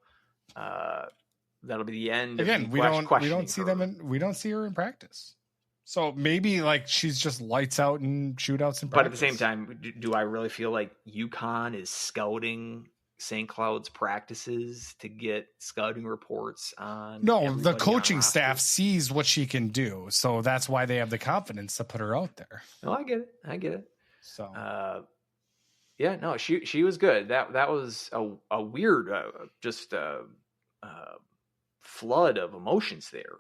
that'll be the end. Again, of we don't see her. we don't see her in practice. So maybe like she's just lights out and shootouts in practice. But at the same time, do I really feel like UConn is scouting St. Cloud's practices to get scouting reports on? No, the coaching staff sees what she can do, so that's why they have the confidence to put her out there. No, I get it. So, yeah, no, she was good. That was a weird, flood of emotions there.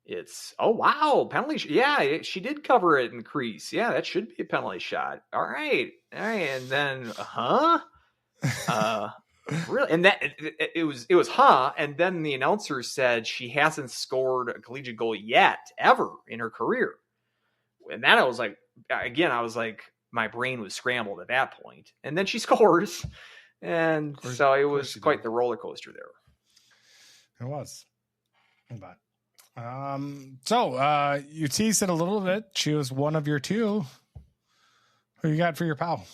It's, oh wow, penalty. Yeah, she did cover it in crease. Yeah, that should be a penalty shot. All right, and then really, and that it was and then the announcer said she hasn't scored a collegiate goal yet ever in her career, and that I was like, my brain was scrambled at that point, and then she scores, and so it was quite the roller coaster there. It was, but so you teased it a little bit. She was one of your two. Who you got for your pal?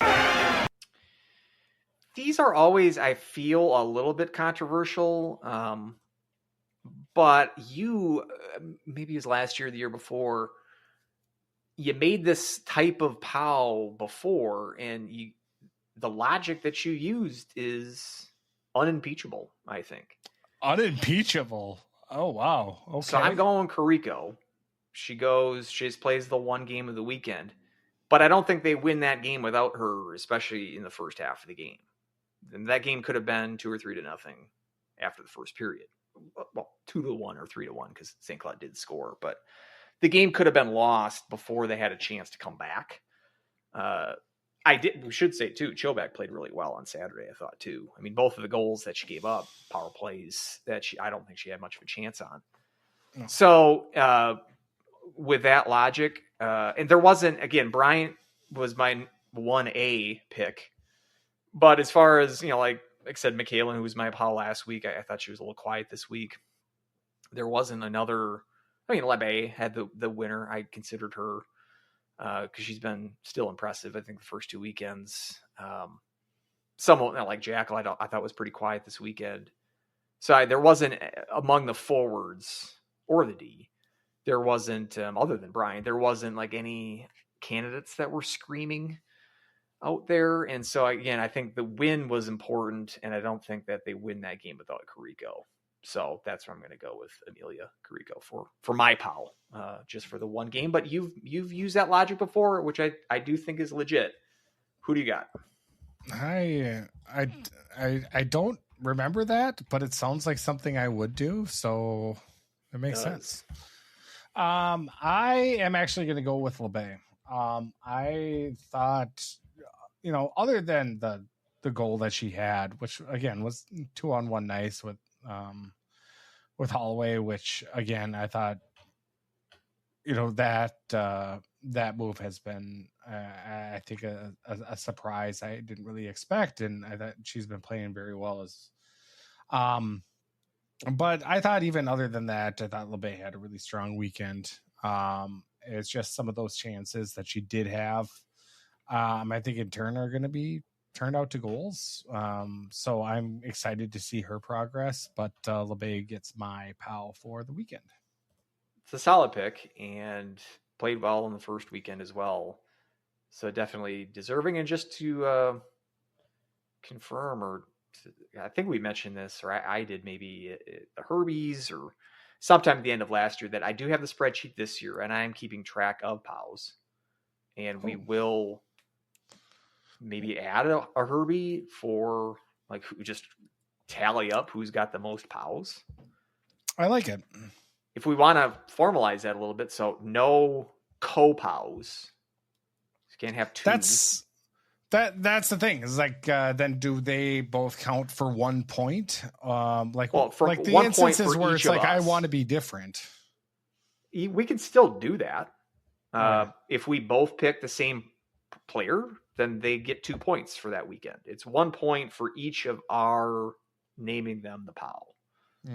These are always, I feel, a little bit controversial. But you, maybe it was last year, the year before, you made this type of POW before, and the logic that you used is unimpeachable, I think. Unimpeachable. Oh, wow. Okay. So I'm going Carrico. She plays the one game of the weekend. But I don't think they win that game without her, especially in the first half of the game. And that game could have been 2 or 3-0 after the first period. Well, 2-1 or 3-1 because St. Cloud did score. But the game could have been lost before they had a chance to come back. We should say, too, Chobak played really well on Saturday, I thought, too. I mean, both of the goals that she gave up, power plays, that I don't think she had much of a chance on. No. So, with that logic, and there wasn't, again, Bryant was my 1A pick. But as far as, like I said, Michaela, who was my pal last week, I thought she was a little quiet this week. There wasn't another, Lebe had the winner. I considered her, because she's been still impressive. I think the first 2 weekends, someone like Jackal, I thought was pretty quiet this weekend. So there wasn't, among the forwards or the D, there wasn't, other than Brian, there wasn't like any candidates that were screaming out there. And so again, I think the win was important, and I don't think that they win that game without Carrico. So that's where I'm going to go with Amelia Carrico for my pal, just for the one game. But you've used that logic before, which I do think is legit. Who do you got? I don't remember that, but it sounds like something I would do, so it makes sense. I am actually going to go with Lebe. I thought, other than the goal that she had, which again was 2-on-1 nice with Holloway, which again I thought, that move has been I think a surprise I didn't really expect, and I thought she's been playing very well but I thought even other than that, I thought Lebe had a really strong weekend. It's just some of those chances that she did have, I think in turn are going to be turned out to goals. So I'm excited to see her progress, but Lebe gets my pal for the weekend. It's a solid pick and played well in the first weekend as well. So definitely deserving. And just to confirm, I think we mentioned this, or I did maybe the Herbies or sometime at the end of last year, that I do have the spreadsheet this year, and I am keeping track of POWs. And we will maybe add a Herbie for like who just tally up who's got the most POWs. I like it. If we want to formalize that a little bit, so no co-POWs. You can't have two. That's the thing. Is like then do they both count for 1 point? For like the instances where it's like I want to be different. We can still do that. If we both pick the same player, then they get 2 points for that weekend. It's 1 point for each of our naming them the POW.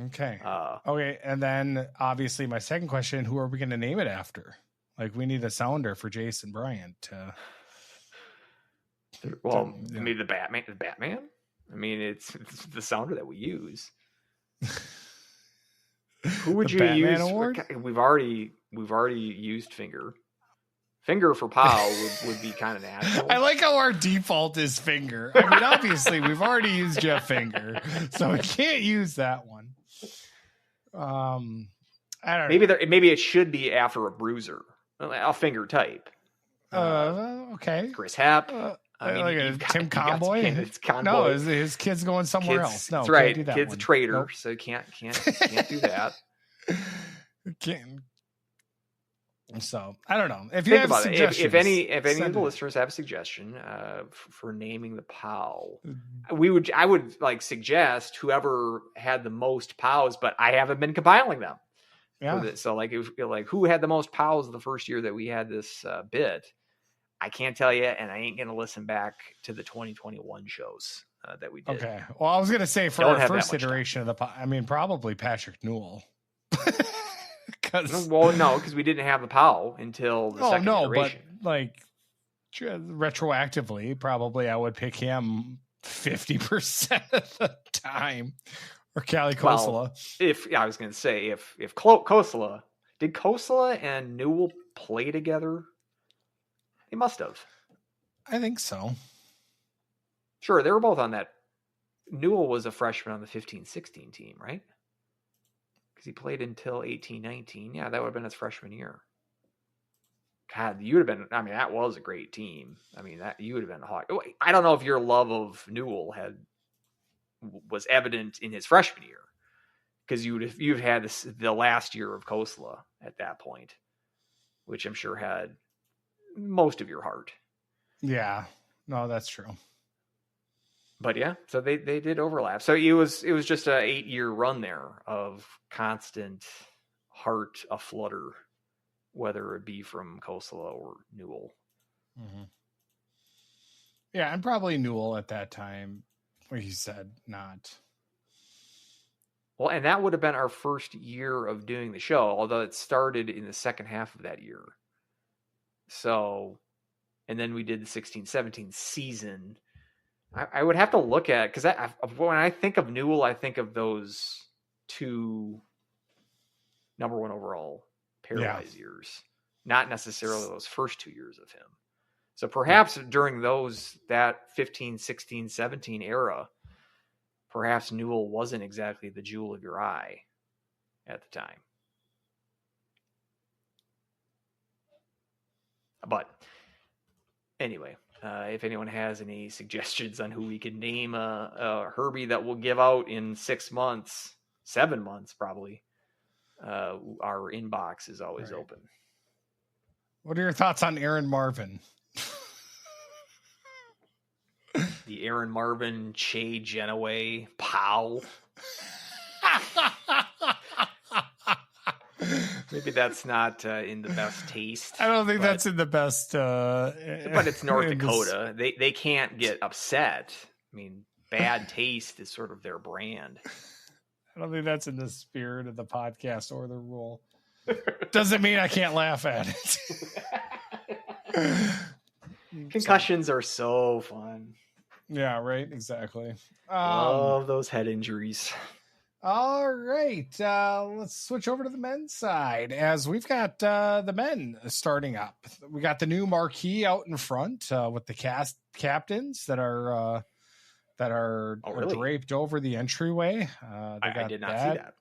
Okay. Okay. And then obviously my second question, who are we going to name it after? Like we need a sounder for Jason Bryant. Well, maybe the Batman. I mean, it's the sounder that we use. Who would you Batman use? Award? We've already used Finger. Finger for Powell would be kind of natural. I like how our default is Finger. I mean, obviously, we've already used Jeff Finger, so we can't use that one. I don't know. Maybe it should be after a bruiser, a Finger type. Okay. Chris Happ. I mean, Tim Conboy. No, his kid's going somewhere else. No, that's right. Can't do that Kid's one. a traitor, Nope. so you can't do that. Can't. So I don't know. If you Think have about it. suggestions, If any of send the it. listeners have a suggestion for naming the POW, I would like suggest whoever had the most POWs, but I haven't been compiling them. Yeah. So like who had the most POWs the first year that we had this bit? I can't tell you, and I ain't gonna listen back to the 2021 shows that we did. Okay. Well, I was gonna say for Don't our have that first much iteration of the I mean, probably Patrick Newell. Well, no, because we didn't have the POW until the second iteration. But like retroactively, probably I would pick him 50% of the time, or Callie Kosela. Well, I was going to say if Kosela did Kosela and Newell play together, they must have. I think so. Sure, they were both on that. Newell was a freshman on the 15-16 team, right? Because he played until 18-19. Yeah, that would have been his freshman year. God, you would have been. I mean, that was a great team. I mean, that you would have been hot. I don't know if your love of Newell was evident in his freshman year, because you've had the last year of Kosela at that point, which I'm sure had most of your heart. Yeah, no, that's true. But yeah, so they did overlap. So it was just a 8-year run there of constant heart aflutter, whether it be from Kosela or Newell. Mm-hmm. Yeah, and probably Newell at that time, like you said, not. Well, and that would have been our first year of doing the show, although it started in the second half of that year. So, and then we did the 16-17 season. I would have to look at, because when I think of Newell, I think of those 2 number 1 overall pairwise years, not necessarily those first 2 years of him. So perhaps during that 15, 16, 17 era, perhaps Newell wasn't exactly the jewel of your eye at the time. But anyway, if anyone has any suggestions on who we can name a Herbie that we'll give out in 6 months, 7 months probably, our inbox is always open. What are your thoughts on Aaron Marvin? The Aaron Marvin, Che Genoway, Powell. Maybe that's not in the best taste. I don't think that's in the best. But it's North Dakota. They can't get upset. I mean, bad taste is sort of their brand. I don't think that's in the spirit of the podcast or the rule. Doesn't mean I can't laugh at it. Concussions are so fun. Yeah, right. Exactly. Love those head injuries. All right. Let's switch over to the men's side, as we've got the men starting up. We got the new marquee out in front with the captains that are really? draped over the entryway. I did not see that.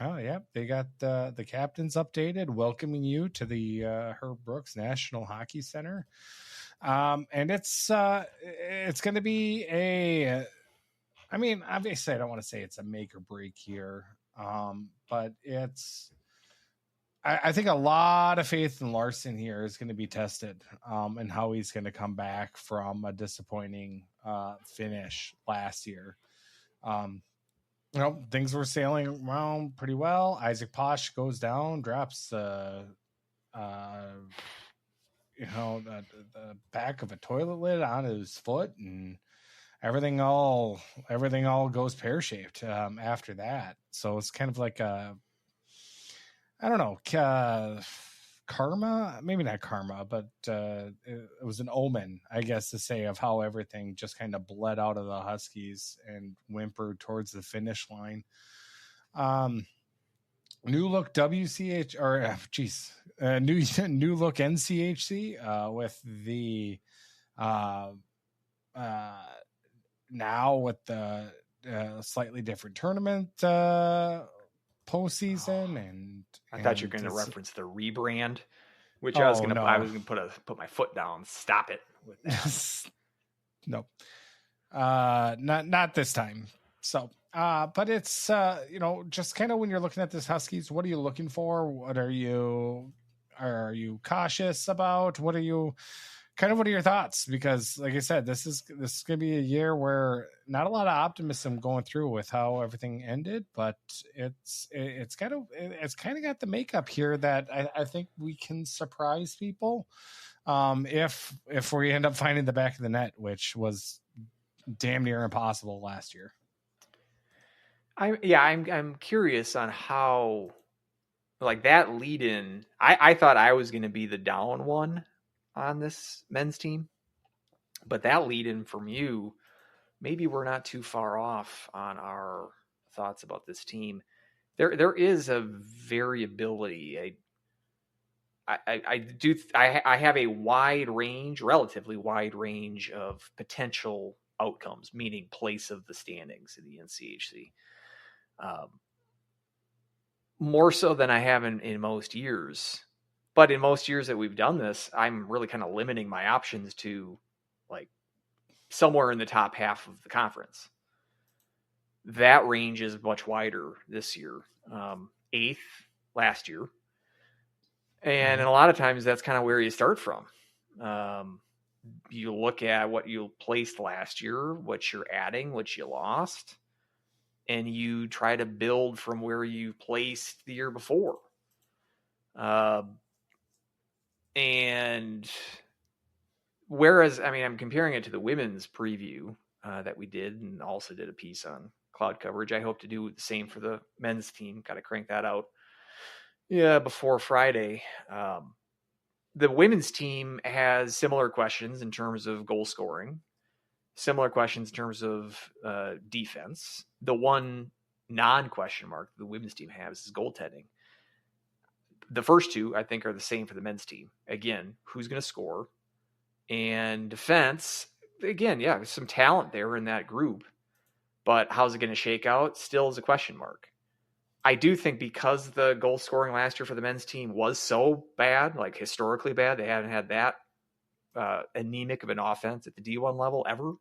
Oh, yeah. They got the captains updated, welcoming you to the Herb Brooks National Hockey Center. And it's going to be I mean, obviously I don't want to say it's a make or break here. But I think a lot of faith in Larson here is going to be tested, and how he's going to come back from a disappointing finish last year. Things were sailing around pretty well. Isaac Posh goes down, drops the back of a toilet lid on his foot, and everything all goes pear-shaped after that. So it's kind of like karma, maybe not karma, but it was an omen, I guess, to say, of how everything just kind of bled out of the Huskies and whimpered towards the finish line. New look WCH or new look NCHC with the now with the slightly different tournament postseason, and I thought you were going to reference the rebrand, which I was going to put my foot down. Stop it with that. No, not this time. So, but it's just kind of when you're looking at this Huskies, what are you looking for? What are you cautious about? What are your thoughts? Because like I said, this is going to be a year where not a lot of optimism going through with how everything ended, but it's kind of got the makeup here that I think we can surprise people if we end up finding the back of the net, which was damn near impossible last year. I'm curious on how, like, that lead in. I thought I was going to be the down one on this men's team, but that lead in from you, maybe we're not too far off on our thoughts about this team. There is a variability. I have a relatively wide range of potential outcomes, meaning place of the standings in the NCHC. More so than I have in most years. But in most years that we've done this, I'm really kind of limiting my options to like somewhere in the top half of the conference. That range is much wider this year. 8th last year. And a lot of times that's kind of where you start from. You look at what you placed last year, what you're adding, what you lost, and you try to build from where you placed the year before. And whereas, I'm comparing it to the women's preview that we did, and also did a piece on cloud coverage. I hope to do the same for the men's team. Got to crank that out before Friday. The women's team has similar questions in terms of goal scoring, similar questions in terms of defense. The one non-question mark the women's team has is goaltending. The first two, I think, are the same for the men's team. Again, who's going to score? And defense, again, there's some talent there in that group. But how's it going to shake out? Still is a question mark. I do think because the goal scoring last year for the men's team was so bad, like historically bad, they haven't had that anemic of an offense at the D1 level ever.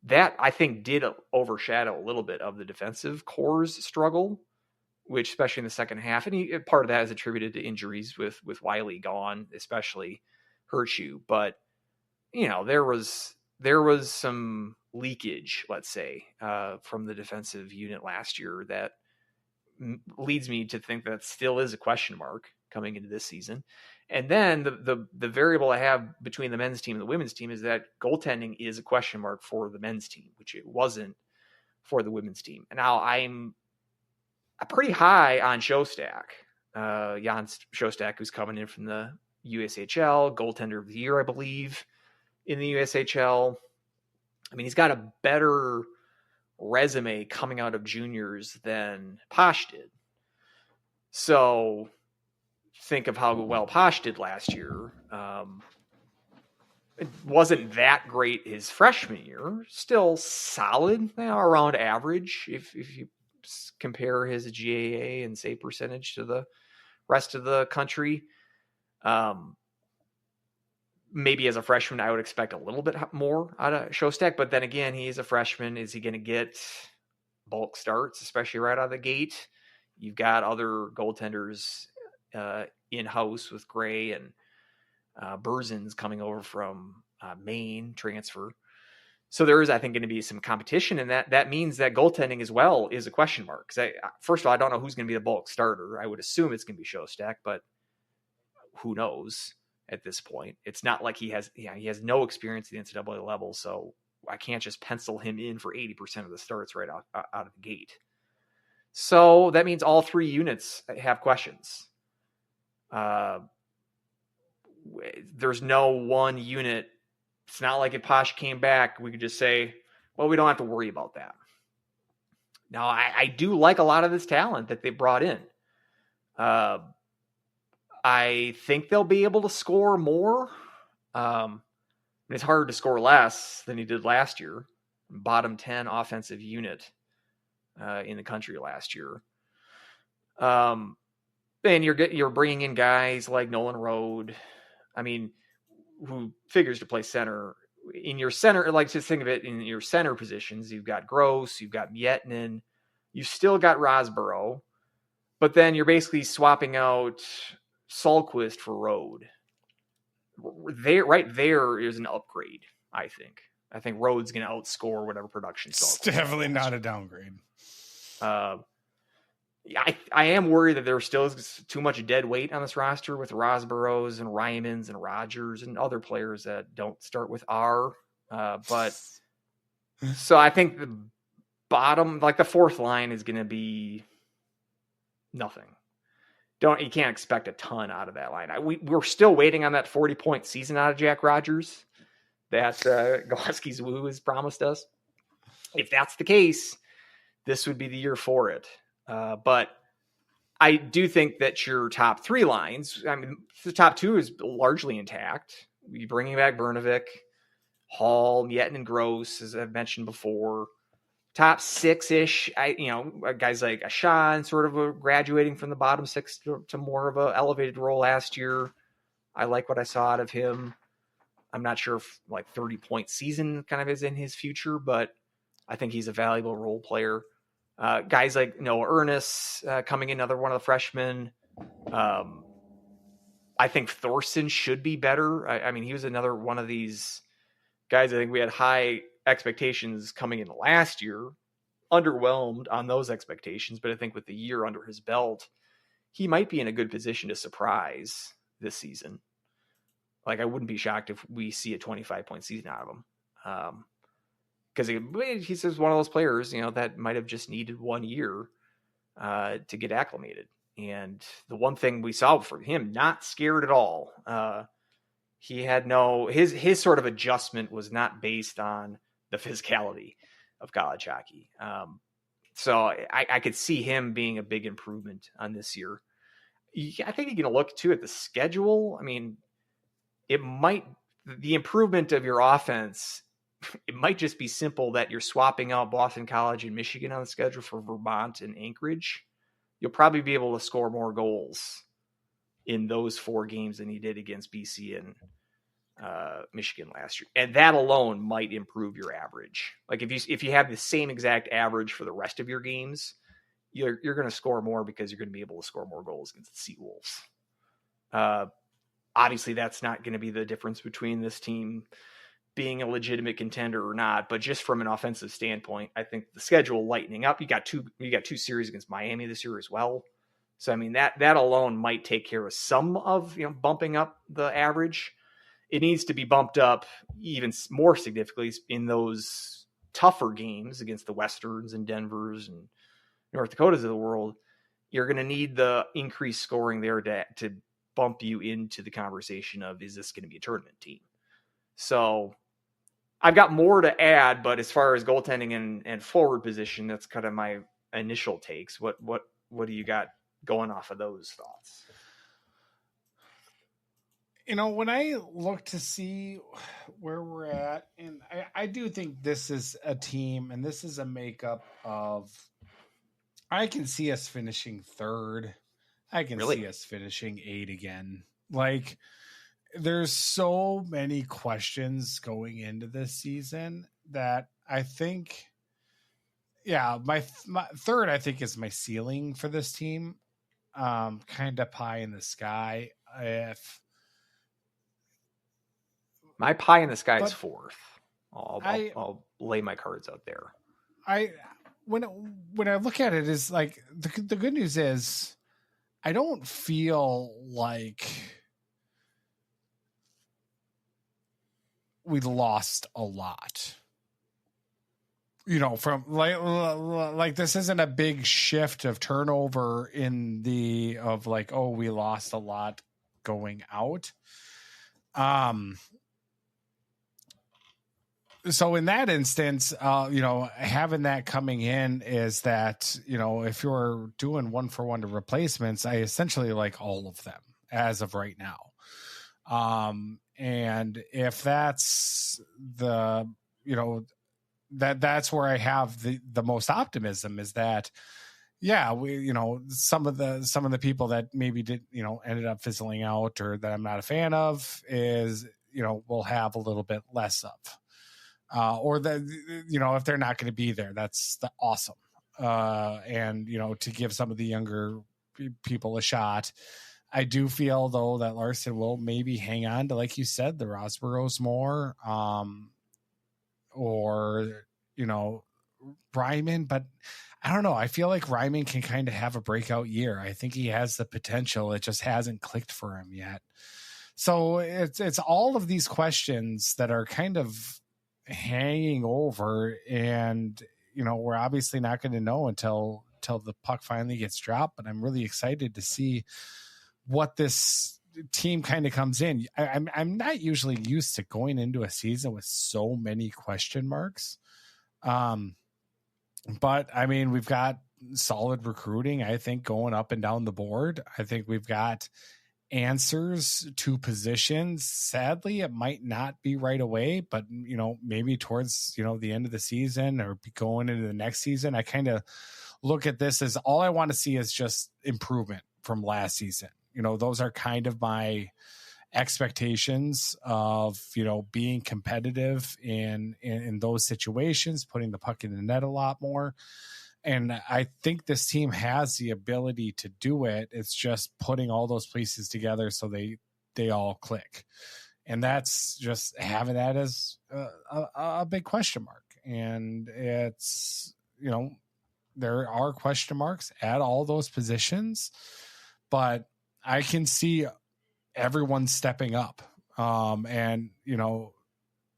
That, I think, did overshadow a little bit of the defensive core's struggle, which especially in the second half, and part of that is attributed to injuries with Wiley gone, especially hurt you. But there was some leakage, let's say, from the defensive unit last year that leads me to think that still is a question mark coming into this season. And then the variable I have between the men's team and the women's team is that goaltending is a question mark for the men's team, which it wasn't for the women's team. And now I'm pretty high on Shostak, Jan Shostak, who's coming in from the USHL, goaltender of the year, I believe, in the USHL. He's got a better resume coming out of juniors than Posh did. So think of how well Posh did last year. It wasn't that great his freshman year. Still solid, around average if you compare his GAA and save percentage to the rest of the country. Maybe as a freshman, I would expect a little bit more out of Shostak, but then again, he is a freshman. Is he going to get bulk starts, especially right out of the gate? You've got other goaltenders in-house with Gray and Berzins coming over from Maine transfer. So there is, I think, going to be some competition, and that means that goaltending as well is a question mark. Because first of all, I don't know who's going to be the bulk starter. I would assume it's going to be Shostak, but who knows at this point? It's not like he has no experience at the NCAA level, so I can't just pencil him in for 80% of the starts right out of the gate. So that means all three units have questions. there's no one unit. It's not like if Posh came back, we could just say, well, we don't have to worry about that. Now, I do like a lot of this talent that they brought in. I think they'll be able to score more. It's hard to score less than he did last year. Bottom 10 offensive unit in the country last year. And you're bringing in guys like Nolan Road. I mean, who figures to play center. In your center, like, just think of it in your center positions. You've got Gross, you've got Miettinen, you've still got Rosborough, but then you're basically swapping out Sahlquist for Road. Right there is an upgrade, I think. I think Road's going to outscore whatever production. It's definitely not a downgrade. I am worried that there still is too much dead weight on this roster with Rosboroughs and Rymans and Rogers and other players that don't start with R. But so I think the bottom, like the fourth line, is going to be nothing. You can't expect a ton out of that line. We're still waiting on that 40-point season out of Jack Rogers that Huskies Woo has promised us. If that's the case, this would be the year for it. But I do think that your top three lines, I mean, the top two is largely intact. You're bringing back Brnovic, Hall, Miettinen, and Gross, as I've mentioned before. Top six-ish, guys like Ashan sort of graduating from the bottom six to more of an elevated role last year. I like what I saw out of him. I'm not sure if 30-point season kind of is in his future, but I think he's a valuable role player. Guys like Noah Ernest coming in, another one of the freshmen. I think Thorson should be better. I mean, he was another one of these guys. I think we had high expectations coming in last year, underwhelmed on those expectations. But I think with the year under his belt, he might be in a good position to surprise this season. I wouldn't be shocked if we see a 25-point season out of him. Because he's just one of those players, that might have just needed 1 year to get acclimated. And the one thing we saw for him, not scared at all. He had his sort of adjustment was not based on the physicality of college hockey. So I could see him being a big improvement on this year. I think you're going to look too at the schedule. I mean, the improvement of your offense, it might just be simple that you're swapping out Boston College and Michigan on the schedule for Vermont and Anchorage. You'll probably be able to score more goals in those 4 games than you did against BC and Michigan last year. And that alone might improve your average. If you have the same exact average for the rest of your games, you're going to score more because you're going to be able to score more goals against the Seawolves. Obviously, that's not going to be the difference between this team being a legitimate contender or not, but just from an offensive standpoint, I think the schedule lightening up. You got two series against Miami this year as well. So I mean that alone might take care of some of bumping up the average. It needs to be bumped up even more significantly in those tougher games against the Westerns and Denvers and North Dakotas of the world. You're going to need the increased scoring there to bump you into the conversation of, is this going to be a tournament team? So I've got more to add, but as far as goaltending and forward position, that's kind of my initial takes. What do you got going off of those thoughts? When I look to see where we're at, and I do think this is a team and this is a makeup of, I can see us finishing 3rd. I can see us finishing 8 again. There's so many questions going into this season that I think, my 3rd, I think, is my ceiling for this team. Kind of pie in the sky. My pie in the sky is 4th. I'll lay my cards out there. When I look at it, is the good news is I don't feel like we lost a lot, from this isn't a big shift of turnover we lost a lot going out. So in that instance, having that coming in is that, if you're doing 1-for-1 to replacements, I essentially like all of them as of right now. And if that's that's where I have the most optimism is that, some of the people that maybe did, ended up fizzling out or that I'm not a fan of is, we'll have a little bit less of. Or if they're not going to be there, that's awesome. And, to give some of the younger people a shot. I do feel, though, that Larson will maybe hang on to, like you said, the Rosboroughs more, or, Ryman. But I don't know. I feel like Ryman can kind of have a breakout year. I think he has the potential. It just hasn't clicked for him yet. So it's all of these questions that are kind of hanging over, and we're obviously not going to know until the puck finally gets dropped. But I'm really excited to see what this team kind of comes in. I'm not usually used to going into a season with so many question marks, but I mean, we've got solid recruiting, I think, going up and down the board. I think we've got answers to positions. Sadly, it might not be right away, but maybe towards the end of the season or going into the next season. I kind of look at this as all I want to see is just improvement from last season. Those are kind of my expectations of being competitive in those situations, putting the puck in the net a lot more. And I think this team has the ability to do it. It's just putting all those pieces together so they all click. And that's just having that as a big question mark. And it's, there are question marks at all those positions, but I can see everyone stepping up. And,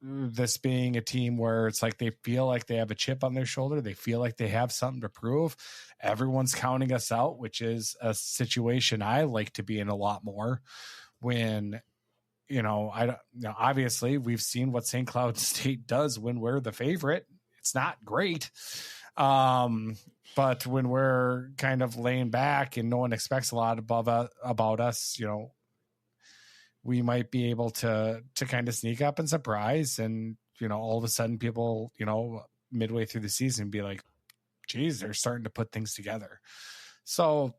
this being a team where it's like they feel like they have a chip on their shoulder. They feel like they have something to prove. Everyone's counting us out, which is a situation I like to be in a lot more when, obviously we've seen what St. Cloud State does when we're the favorite. It's not great. But when we're kind of laying back and no one expects a lot about us, we might be able to kind of sneak up and surprise. And, all of a sudden people, midway through the season be like, geez, they're starting to put things together. So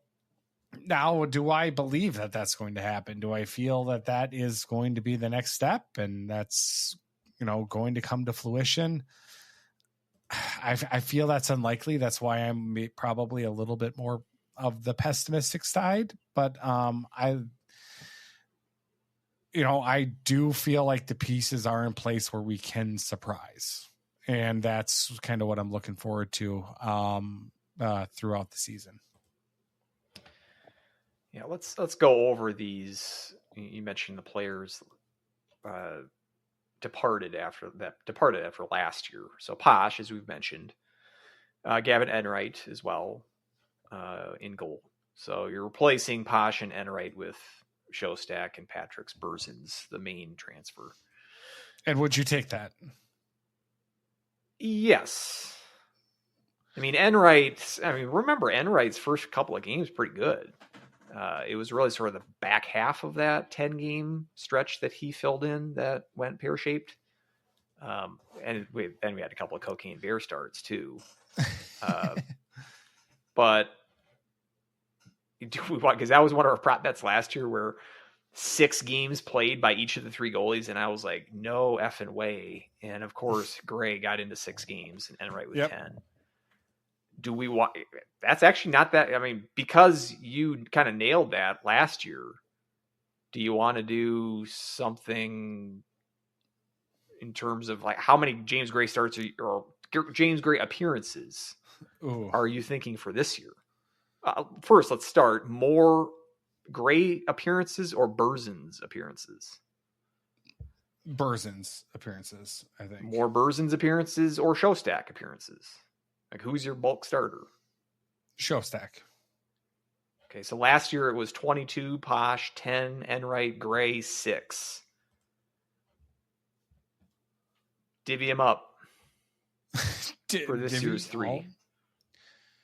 now, do I believe that that's going to happen? Do I feel that that is going to be the next step and that's, going to come to fruition? I feel that's unlikely. That's why I'm probably a little bit more of the pessimistic side, but I do feel like the pieces are in place where we can surprise. And that's kind of what I'm looking forward to throughout the season. Yeah, let's go over these. You mentioned the players departed after last year. So Posh, as we've mentioned, Gavin Enright as well in goal. So you're replacing Posh and Enright with Showstack and Patrick's Berzins, the main transfer. And would you take that? Yes. Remember Enright's first couple of games pretty good. It was really sort of the back half of that 10-game stretch that he filled in that went pear-shaped. And we had a couple of cocaine bear starts too. But because that was one of our prop bets last year where 6 games played by each of the 3 goalies, and I was like, no effing way. And of course, Gray got into 6 games and Enright with 10. Do we want? That's actually not that. Because you kind of nailed that last year. Do you want to do something in terms of like how many James Gray starts or James Gray appearances are you thinking for this year? First, let's start. More Gray appearances or Berzins appearances? Berzins appearances, I think. More Berzins appearances or Showstack appearances? Like, who's your bulk starter? Showstack. Okay, so last year it was 22 Posh, 10 Enright, Gray, 6. Divvy him up for this Divvy year's 3. all?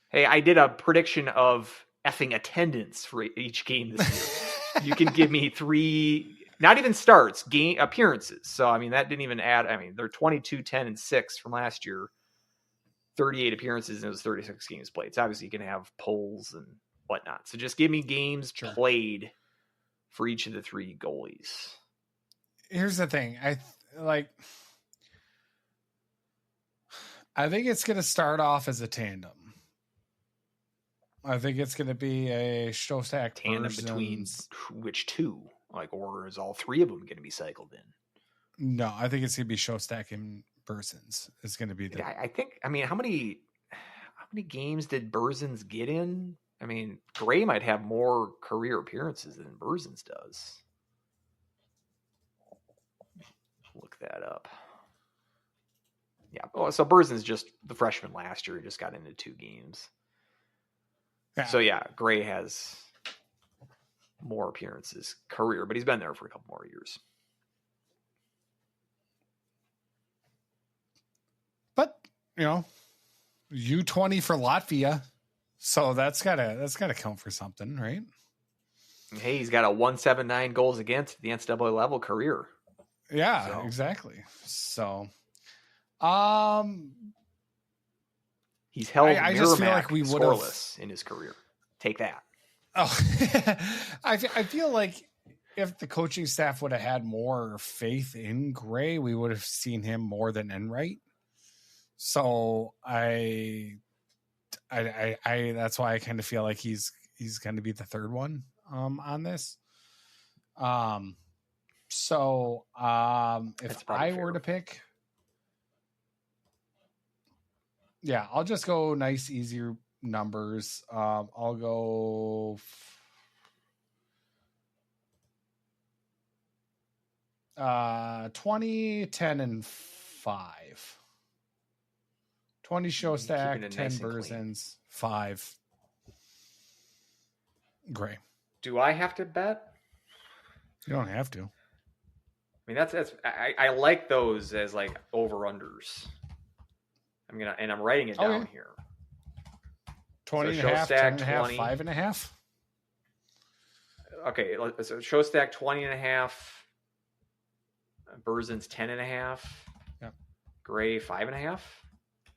Hey, I did a prediction of effing attendance for each game this year. You can give me 3, not even starts, game appearances. So, I mean, that didn't even add. I mean, they're 22, 10, and 6 from last year. 38 appearances, and it was 36 games played. It's obviously you can have polls and whatnot. So just give me games played for each of the 3 goalies. Here's the thing. I think it's going to start off as a tandem. I think it's going to be a Shostak Tandem between which 2? Like, or is all 3 of them going to be cycled in? No, I think it's going to be Shostak and Burzins. It's going to be the. I think. I mean, how many games did Burzins get in? I mean, Gray might have more career appearances than Burzins does. Look that up. Yeah. Oh, so Burzins just the freshman last year. He just got into 2 games. Yeah. So yeah, Gray has more appearances career, but he's been there for a couple more years. But U20 for Latvia, so that's gotta count for something, right? Hey, he's got a 179 goals against at the NCAA level career. Yeah, exactly. So, he's held. I just feel like we would scoreless in his career. Take that. Oh, I feel like if the coaching staff would have had more faith in Gray, we would have seen him more than Enright. So I that's why I kind of feel like he's going to be the third one on this. So if I were to pick, yeah, I'll just go nice, easy numbers. I'll go 20, 10, and 5. 20 Shostak, 10 nice Burzins, 5 Gray. Do I have to bet? You don't have to. I mean, that's I like those as like over-unders. I'm writing it down here. 20 so and a half, 10 and a half, 20. 5 and a half. Okay, so Shostak 20 and a half, Burzin's 10 and a half, Gray 5 and a half.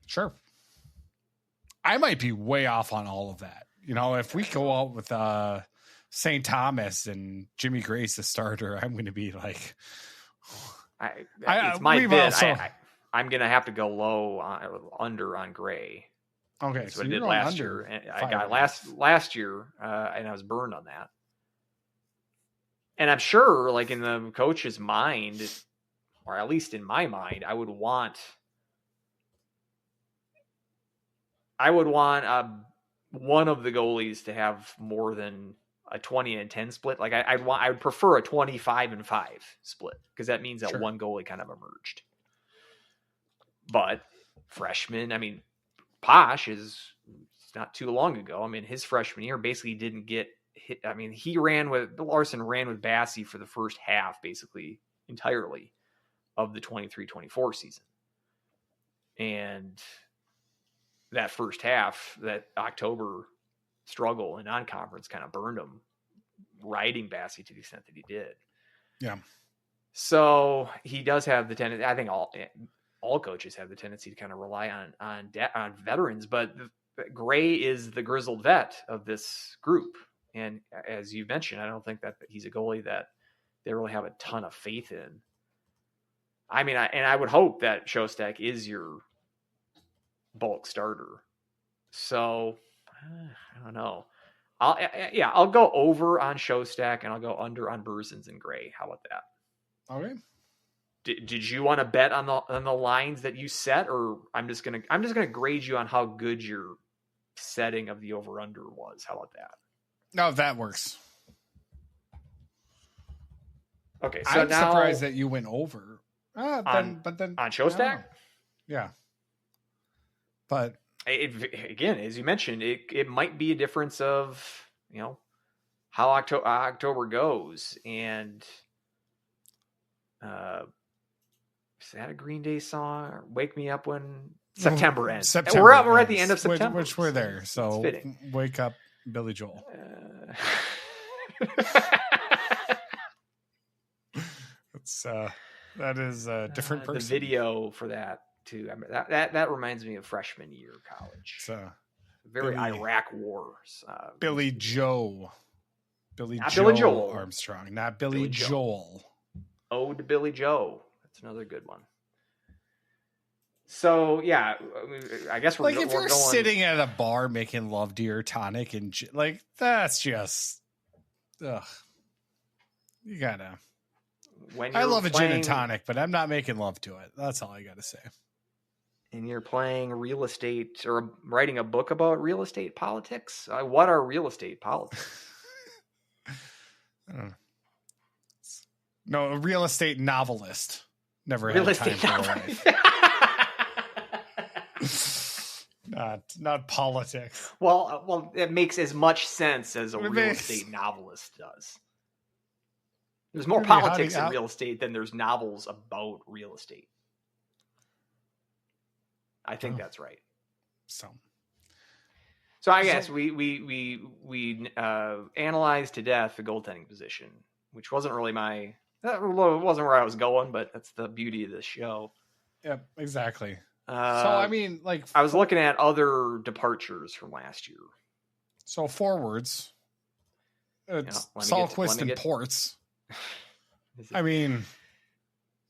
Sure. I might be way off on all of that. If we go out with St. Thomas and Jimmy Grace the starter, I'm going to be like, it's my bid. I'm going to have to go low under on Gray. Okay, that's what I did last year. And I got last year, and I was burned on that. And I'm sure, like in the coach's mind, or at least in my mind, I would want one of the goalies to have more than a 20 and 10 split. Like I would prefer a 25 and 5 split, because that means that one goalie kind of emerged. But freshman, I mean, Posh is not too long ago. I mean, his freshman year basically didn't get hit. I mean, Larson ran with Bassey for the first half, basically entirely, of the 23-24 season. And that first half, that October struggle in non-conference kind of burned him, riding Bassey to the extent that he did. Yeah. So he does have the tendency. I think all coaches have the tendency to kind of rely on veterans, but Gray is the grizzled vet of this group. And as you mentioned, I don't think that he's a goalie that they really have a ton of faith in. I mean, I would hope that Shostak is your bulk starter. So I don't know. I'll go over on Shostak and I'll go under on Burzins and Gray. How about that? Okay. Did you want to bet on the lines that you set, or I'm just gonna grade you on how good your setting of the over under was? How about that? No, that works. Okay, so I'm surprised that you went over. But then on Shostak, yeah. But again, as you mentioned, it might be a difference of how October goes, and Is that a Green Day song? Or Wake Me Up When September Ends. September We're at the end of ends, September. which we're there. So fitting. Wake Up, Billy Joel. It's that is a different person. The video for that too. I mean, that reminds me of freshman year of college. It's Very Iraq wars. Billy Joe. Billy Joel Armstrong, not Billy Joel. Ode to Billy Joe. That's another good one. So yeah, I guess we're like if you're sitting at a bar making love to your tonic and like that's just, ugh. You gotta. I love a gin and tonic, but I'm not making love to it. That's all I gotta say. And you're playing real estate or writing a book about real estate politics. What are real estate politics? No, a real estate novelist. Never real had estate time for life. Not politics. Well, it makes as much sense as a real estate novelist does. There's more politics in real estate than there's novels about real estate. I think that's right. So I guess we analyzed to death the goaltending position, which wasn't really that wasn't where I was going, but that's the beauty of this show. Yep, exactly. So I mean, like I was looking at other departures from last year. So forwards, Salquist and Ports. I mean,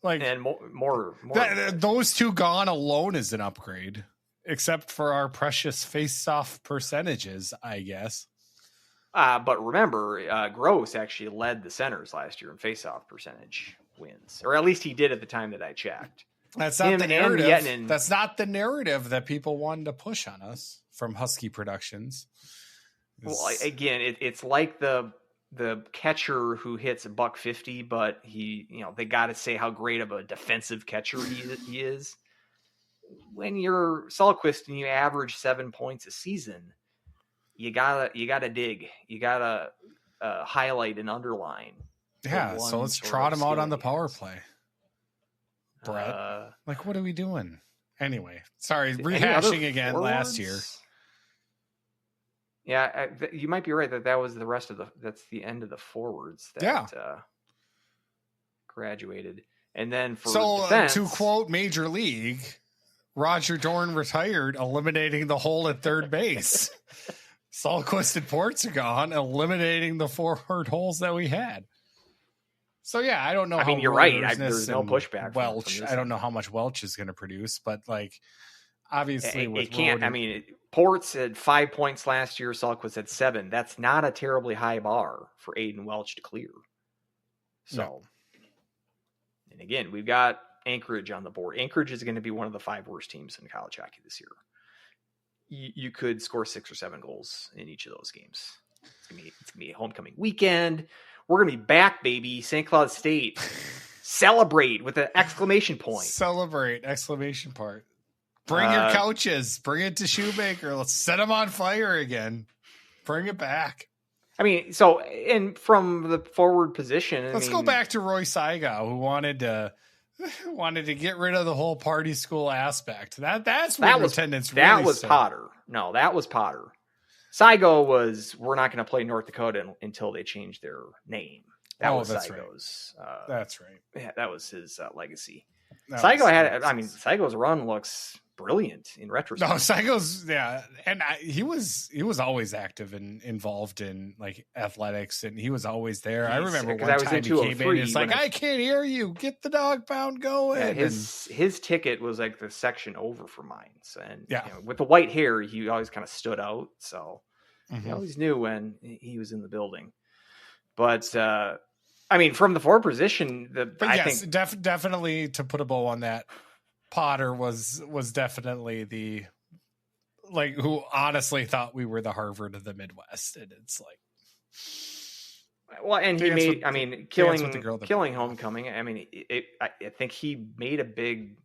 like, and more those two gone alone is an upgrade, except for our precious face-off percentages, I guess. But remember, Gross actually led the centers last year in face-off percentage wins, or at least he did at the time that I checked. That's not the narrative. That's not the narrative that people wanted to push on us from Husky Productions. Well, again, it's like the catcher who hits $150, but they got to say how great of a defensive catcher he is. When you're Salquist and you average 7 points a season, you gotta dig. You gotta highlight and underline. Yeah, so let's trot him out on the power play. Brett, like, what are we doing? Anyway, sorry, rehashing again forwards? Last year. Yeah, you might be right that was the rest of that's the end of the forwards that graduated. And then for defense, to quote Major League, Roger Dorn retired, eliminating the hole at third base. Salquist and Ports are gone, eliminating the forward holes that we had. So yeah, I don't know. I mean, you're right. There's no pushback. Welch, I don't know how much Welch is going to produce, but like obviously it can't. I mean, Ports had 5 points last year. Salquist had 7. That's not a terribly high bar for Aiden Welch to clear. So, and again, we've got Anchorage on the board. Anchorage is going to be one of the 5 worst teams in college hockey this year. You could score 6 or 7 goals in each of those games. It's gonna be a homecoming weekend. We're going to be back, baby. St. Cloud State. Celebrate with an exclamation point. Celebrate, exclamation point. Bring your couches. Bring it to Shoemaker. Let's set them on fire again. Bring it back. I mean, and from the forward position. Let's go back to Roy Saigow, who wanted to get rid of the whole party school aspect. That's what attendance really That was said. Potter. No, that was Potter. Saigo was, we're not going to play North Dakota until they change their name. That was Saigo's. Right. That's right. Yeah, that was his legacy. Saigo's run looks brilliant in retrospect. No, Saigo's, and he was always active and involved in like athletics, and he was always there. I remember one time he came in, it's like, I can't hear you. Get the dog pound going. Yeah, his ticket was like the section over for mine. So, and with the white hair, he always kind of stood out. So you always knew when he was in the building. But I mean, from the forward position, definitely to put a bow on that, Potter was definitely who honestly thought we were the Harvard of the Midwest, and it's like, well, and he made, killing homecoming. I mean, I think he made a big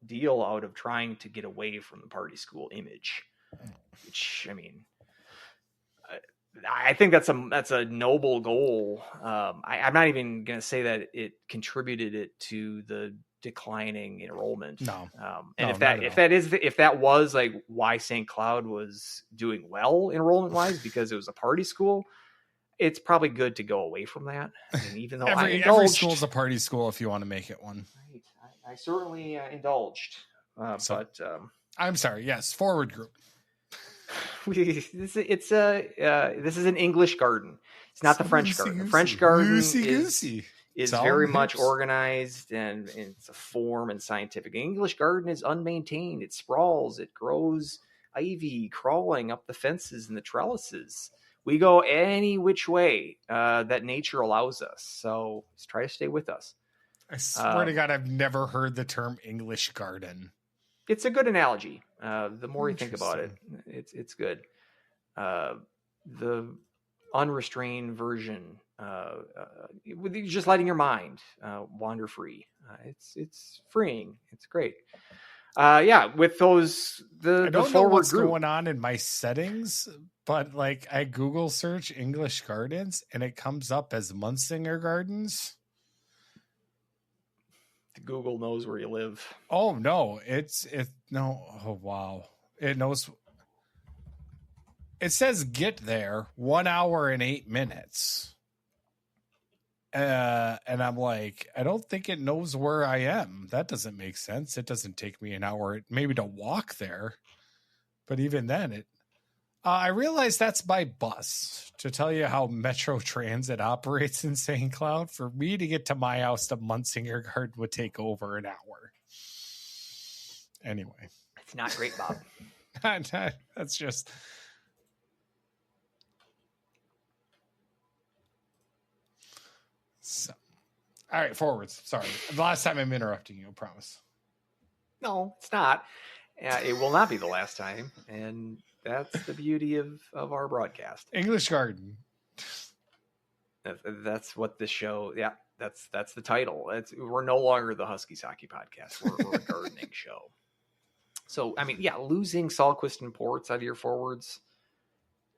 deal out of trying to get away from the party school image, which, I mean, I think that's a noble goal. I'm not even going to say that it contributed it to the declining enrollment. No. And No, if that was like why St. Cloud was doing well enrollment wise, because it was a party school, it's probably good to go away from that. I mean, even though every school's a party school if you want to make it one. Right. I certainly indulged. But I'm sorry. Yes, forward group. this is an English garden. It's not the French garden. The French garden is very much organized and it's a form and scientific. The English garden is unmaintained. It sprawls. It grows ivy crawling up the fences and the trellises. We go any which way that nature allows us. So let's try to stay with us. I swear to God, I've never heard the term English garden. It's a good analogy. The more you think about it, it's good. The unrestrained version, with just letting your mind wander free. It's freeing. It's great. With those I don't the know what's group. going on in my settings, but like I Google search English gardens and it comes up as Munsinger Gardens. Google knows where you live. Oh no, oh wow. It knows. It says get there 1 hour and 8 minutes. And I'm like, I don't think it knows where I am. That doesn't make sense. It doesn't take me an hour maybe to walk there. But even then I realize that's by bus. To tell you how Metro Transit operates in St. Cloud, for me to get to my house to Munsinger Garden would take over an hour. Anyway. It's not great, Bob. That's just... So, all right, forwards. Sorry. The last time I'm interrupting you, I promise. No, it's not. It will not be the last time. And that's the beauty of our broadcast. English Garden. That's what this show. Yeah, that's the title. We're no longer the Huskies hockey podcast. We're a gardening show. So I mean, losing Sahlquist and Ports out of your forwards,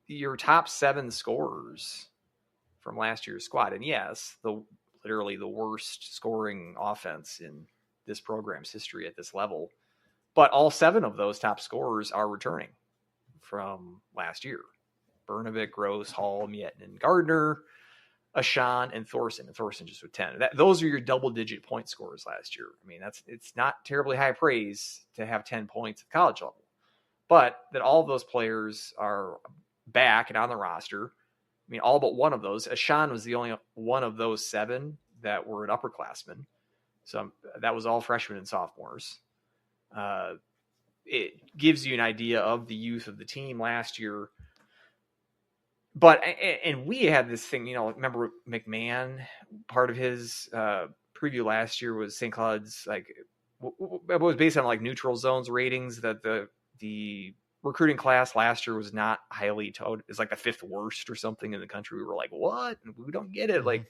your top 7 scorers from last year's squad, and yes, literally the worst scoring offense in this program's history at this level. But all 7 of those top scorers are returning from last year. Bernovic, Gross, Hall, Miettinen, Gardner, Ashan, and Thorson. And Thorson just with 10. Those are your double-digit point scorers last year. I mean, it's not terribly high praise to have 10 points at college level. But that all of those players are back and on the roster. I mean, all but one of those. Ashan was the only one of those 7 that were an upperclassman. So that was all freshmen and sophomores. It gives you an idea of the youth of the team last year. But, and we had this thing, remember McMahon, part of his preview last year was St. Cloud's, like, it was based on like neutral zones ratings, that the recruiting class last year was not highly touted. It's like the 5th worst or something in the country. We were like, what? We don't get it. Like,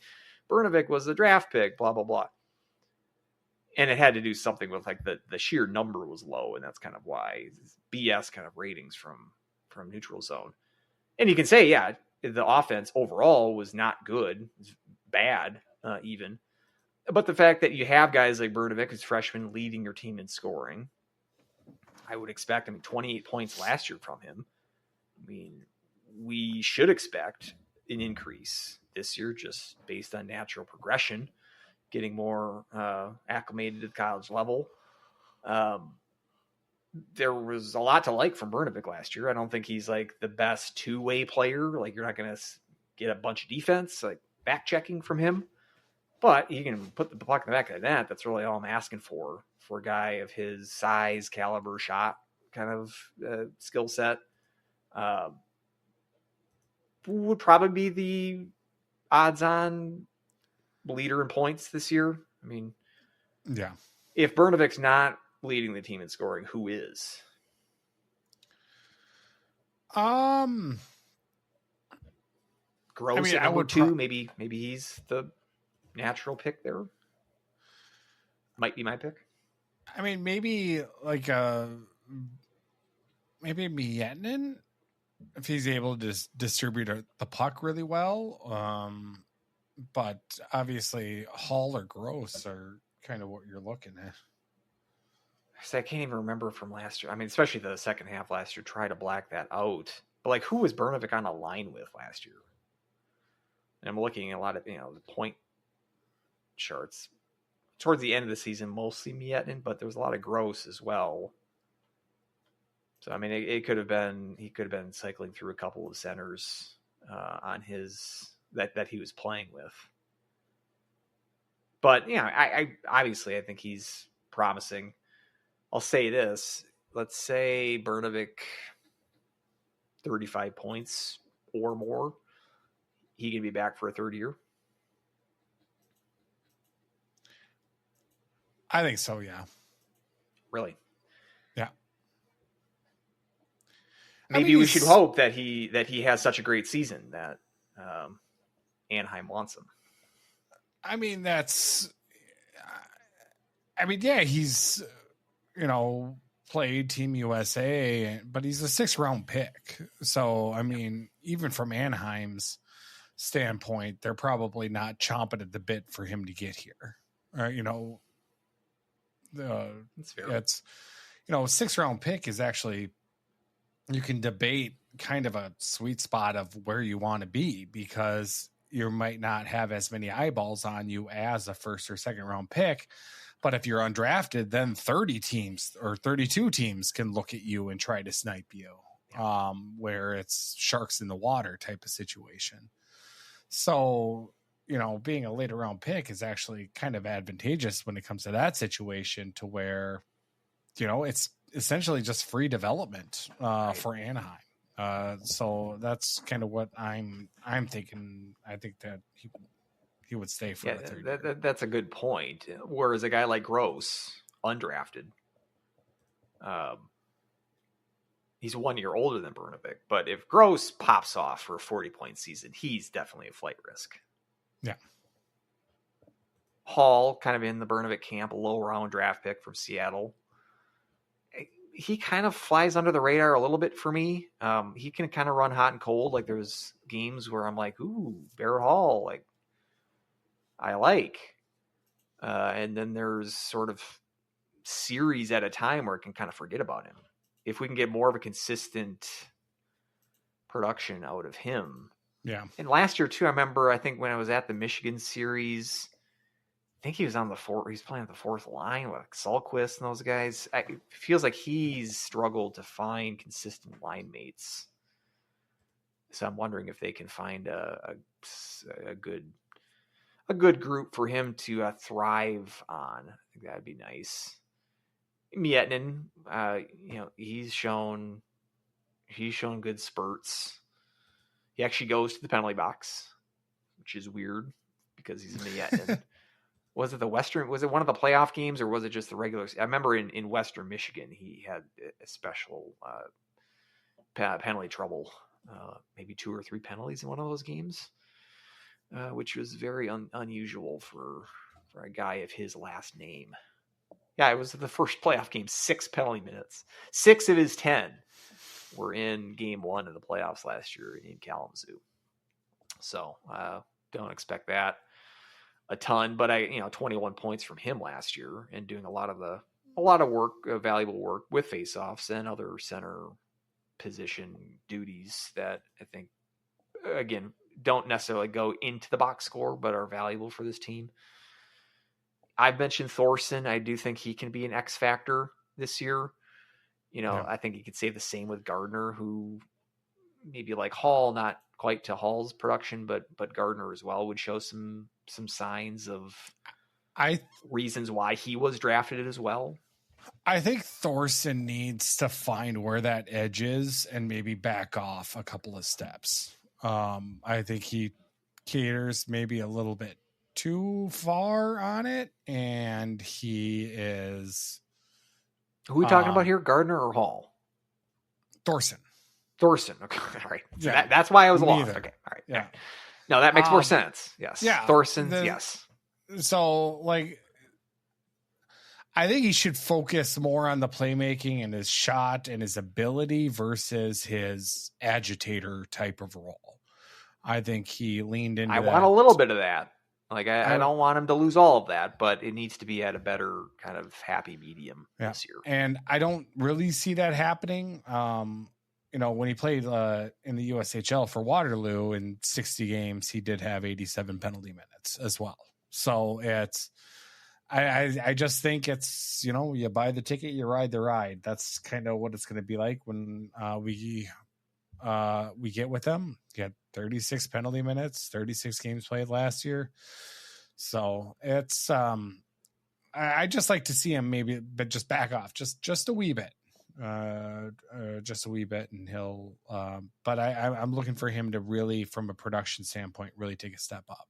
Bernovic was the draft pick, blah, blah, blah. And it had to do something with like the sheer number was low. And that's kind of why BS kind of ratings from neutral zone. And you can say, the offense overall was not good. It's bad, even. But the fact that you have guys like Bernovic as freshman leading your team in scoring, I would expect, 28 points last year from him. I mean, we should expect an increase this year just based on natural progression, getting more acclimated to the college level. There was a lot to like from Bernovic last year. I don't think he's like the best 2-way player. Like, you're not going to get a bunch of defense, like back checking from him, but he can put the puck in the back of the net. That's really all I'm asking for a guy of his size, caliber, shot kind of skill set. Would probably be the odds on leader in points this year. I mean, yeah, if Bernovic's not leading the team in scoring, who is? Gross at number 2. Maybe he's the natural pick there. Might be my pick. I mean, maybe like maybe Miettinen, if he's able to distribute the puck really well. But obviously Hall or Gross are kind of what you're looking at. So I can't even remember from last year. I mean, especially the second half last year, try to black that out. But like, who was Bernovic on a line with last year? And I'm looking at a lot of, the point charts towards the end of the season, mostly Miettinen, but there was a lot of Gross as well. So, I mean, he could have been cycling through a couple of centers on his, that he was playing with. But, I obviously, I think he's promising. I'll say this. Let's say Bernovic 35 points or more. He can be back for a third year. I think so, yeah. Really? Yeah. Maybe we should hope that he has such a great season that Anaheim wants him. I mean, yeah, he's, played Team USA, but he's a 6th round pick. So, I mean, even from Anaheim's standpoint, they're probably not chomping at the bit for him to get here. That's fair. It's, 6th round pick is actually, you can debate kind of a sweet spot of where you want to be, because you might not have as many eyeballs on you as a 1st or 2nd round pick. But if you're undrafted, then 30 teams or 32 teams can look at you and try to snipe you, where it's sharks in the water type of situation. So, being a later round pick is actually kind of advantageous when it comes to that situation, to where, it's essentially just free development for Anaheim. So that's kind of what I'm thinking. I think that he would stay for the third year. That's a good point. Whereas a guy like Gross, undrafted, he's 1 year older than Bernovic. But if Gross pops off for a 40-point season, he's definitely a flight risk. Yeah. Hall, kind of in the Bernovic camp, a low round draft pick from Seattle. He kind of flies under the radar a little bit for me. He can kind of run hot and cold. Like, there's games where I'm like, ooh, Barrett Hall, like, I like. And then there's sort of series at a time where I can kind of forget about him. If we can get more of a consistent production out of him. Yeah. And last year too, I think when I was at the Michigan series, I think he was on he's playing the 4th line with Salquist and those guys. It feels like he's struggled to find consistent line mates. So I'm wondering if they can find a good group for him to thrive on. I think that'd be nice. Miettinen, he's shown good spurts. He actually goes to the penalty box, which is weird because he's Miettinen. Was it one of the playoff games, or was it just the regular? I remember in Western Michigan, he had a special penalty trouble, maybe 2 or 3 penalties in one of those games. Which was very unusual for a guy of his last name. Yeah, it was the first playoff game, 6 penalty minutes. 6 of his 10 were in game 1 of the playoffs last year in Kalamazoo. So don't expect that a ton, but 21 points from him last year, and doing a lot of work, valuable work with faceoffs and other center position duties that I think, again, don't necessarily go into the box score, but are valuable for this team. I've mentioned Thorson. I do think he can be an X factor this year. I think you could say the same with Gardner, who maybe like Hall, not quite to Hall's production, but Gardner as well would show some signs of reasons why he was drafted as well. I think Thorson needs to find where that edge is and maybe back off a couple of steps. I think he caters maybe a little bit too far on it, and he is. Who are we talking about here, Gardner or Hall? Thorson. Okay, all right. So Yeah, that's why I was lost. neither. Okay, all right. Yeah. No, that makes more sense. Yes. Yeah. Thorson's, yes. So, I think he should focus more on the playmaking and his shot and his ability versus his agitator type of role. I think he leaned into I want a little bit of that. Like, I don't want him to lose all of that, but it needs to be at a better kind of happy medium this year. And I don't really see that happening. When he played in the USHL for Waterloo in 60 games, he did have 87 penalty minutes as well. So I just think it's, you buy the ticket, you ride the ride. That's kind of what it's going to be like when we get with them. Get 36 penalty minutes, 36 games played last year. So it's I just like to see him maybe, but just back off just a wee bit. Just a wee bit, and he'll but I'm looking for him to really, from a production standpoint, really take a step up.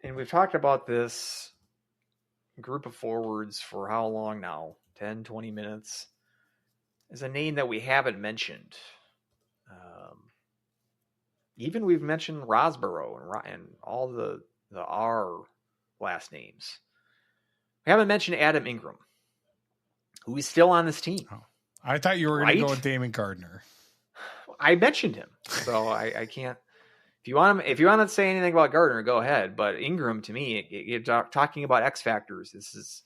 And we've talked about this group of forwards for how long now? 10, 20 minutes. Is a name that we haven't mentioned. Even we've mentioned Rosborough and all the R last names. We haven't mentioned Adam Ingram, who is still on this team. Oh, I thought you were going to go with Damon Gardner. I mentioned him, so I can't. If you want to say anything about Gardner, go ahead. But Ingram, to me, you're talking about X factors. This is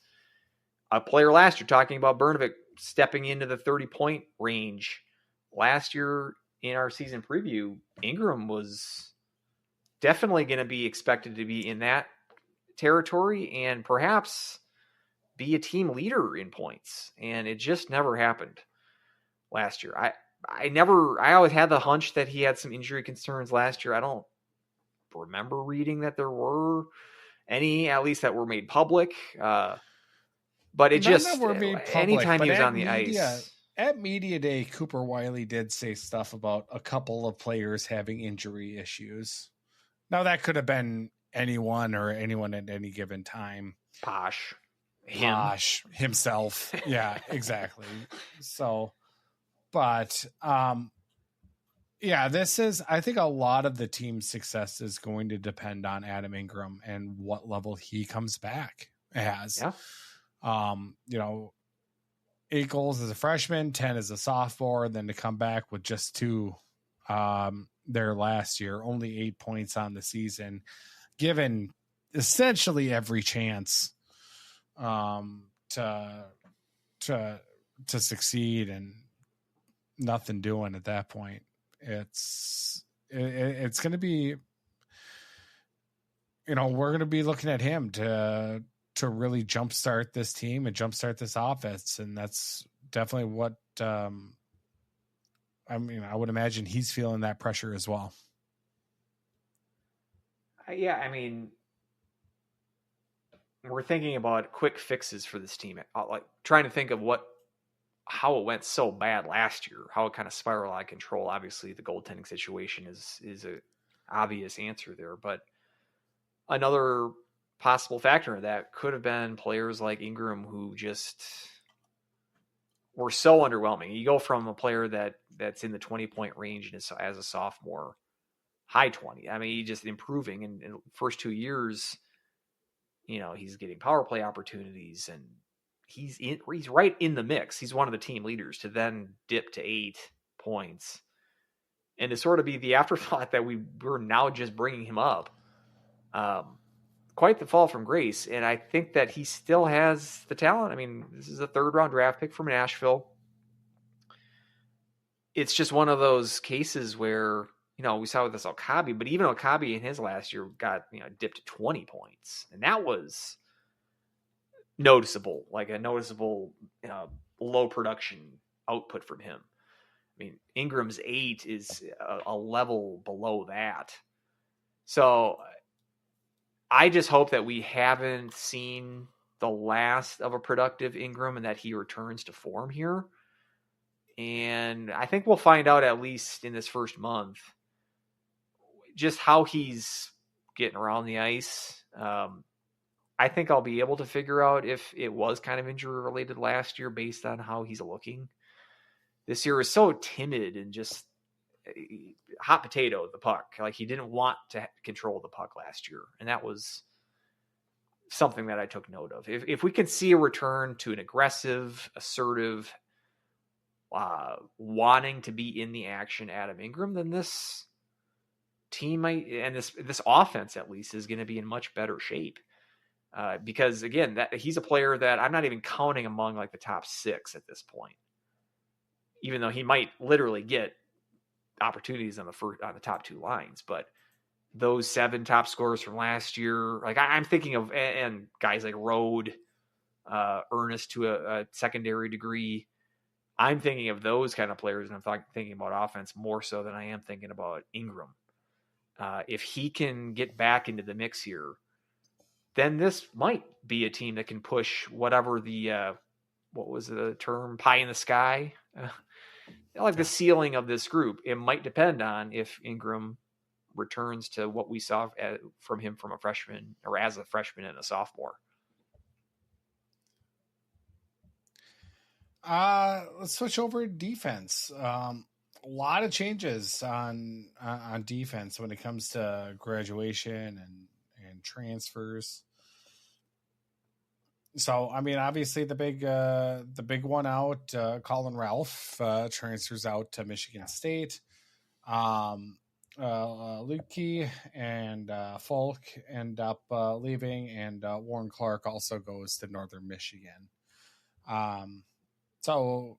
a player last year, talking about Bernovic stepping into the 30-point range. Last year in our season preview, Ingram was definitely going to be expected to be in that territory and perhaps be a team leader in points. And it just never happened last year. I always had the hunch that he had some injury concerns last year. I don't remember reading that there were any, at least that were made public. But it just, anytime he was on the ice. At Media Day, Cooper Wiley did say stuff about a couple of players having injury issues. Now, that could have been anyone at any given time. Posh himself. Yeah, exactly. So, but this is, I think a lot of the team's success is going to depend on Adam Ingram and what level he comes back as. Yeah. 8 goals as a freshman, 10 as a sophomore, then to come back with just 2 there last year, only 8 points on the season, given essentially every chance to succeed and nothing doing at that point. It's going to be, we're going to be looking at him to really jumpstart this team and jumpstart this offense. And that's definitely what, I would imagine he's feeling that pressure as well. Yeah. We're thinking about quick fixes for this team. Like trying to think of how it went so bad last year, how it kind of spiraled out of control. Obviously the goaltending situation is a obvious answer there, but another possible factor in that could have been players like Ingram, who just were so underwhelming. You go from a player that's in the 20-point range and as a sophomore, high 20. He just improving in the first 2 years. He's getting power play opportunities and he's right in the mix. He's one of the team leaders, to then dip to 8 points and to sort of be the afterthought that we're now just bringing him up. Quite the fall from grace. And I think that he still has the talent. This is a 3rd-round draft pick from Nashville. It's just one of those cases where, we saw with this Okabe, but even Okabe in his last year got, dipped to 20 points. And that was noticeable, like a noticeable low production output from him. Ingram's 8 is a level below that. So I just hope that we haven't seen the last of a productive Ingram and that he returns to form here. And I think we'll find out, at least in this first month, just how he's getting around the ice. I think I'll be able to figure out if it was kind of injury related last year based on how he's looking. This year is so timid and just hot potato, the puck. Like, he didn't want to control the puck last year. And that was something that I took note of. If we can see a return to an aggressive, assertive, wanting to be in the action Adam Ingram, then this team might, and this offense at least, is going to be in much better shape. Because again, that he's a player that I'm not even counting among like the top 6 at this point, even though he might literally get opportunities on the top 2 lines. But those 7 top scorers from last year, like I'm thinking of, and guys like Rode, Ernest to a secondary degree. I'm thinking of those kind of players, and I'm thinking about offense more so than I am thinking about Ingram. If he can get back into the mix here, then this might be a team that can push whatever the, what was the term, pie in the sky? Like the ceiling of this group. It might depend on if Ingram returns to what we saw from him from a freshman, or as a freshman and a sophomore. Let's switch over to defense. A lot of changes on defense when it comes to graduation and transfers. So, I mean, obviously the big one out, Colin Ralph transfers out to Michigan State. Lukey and Falk end up leaving, and Warren Clark also goes to Northern Michigan. So,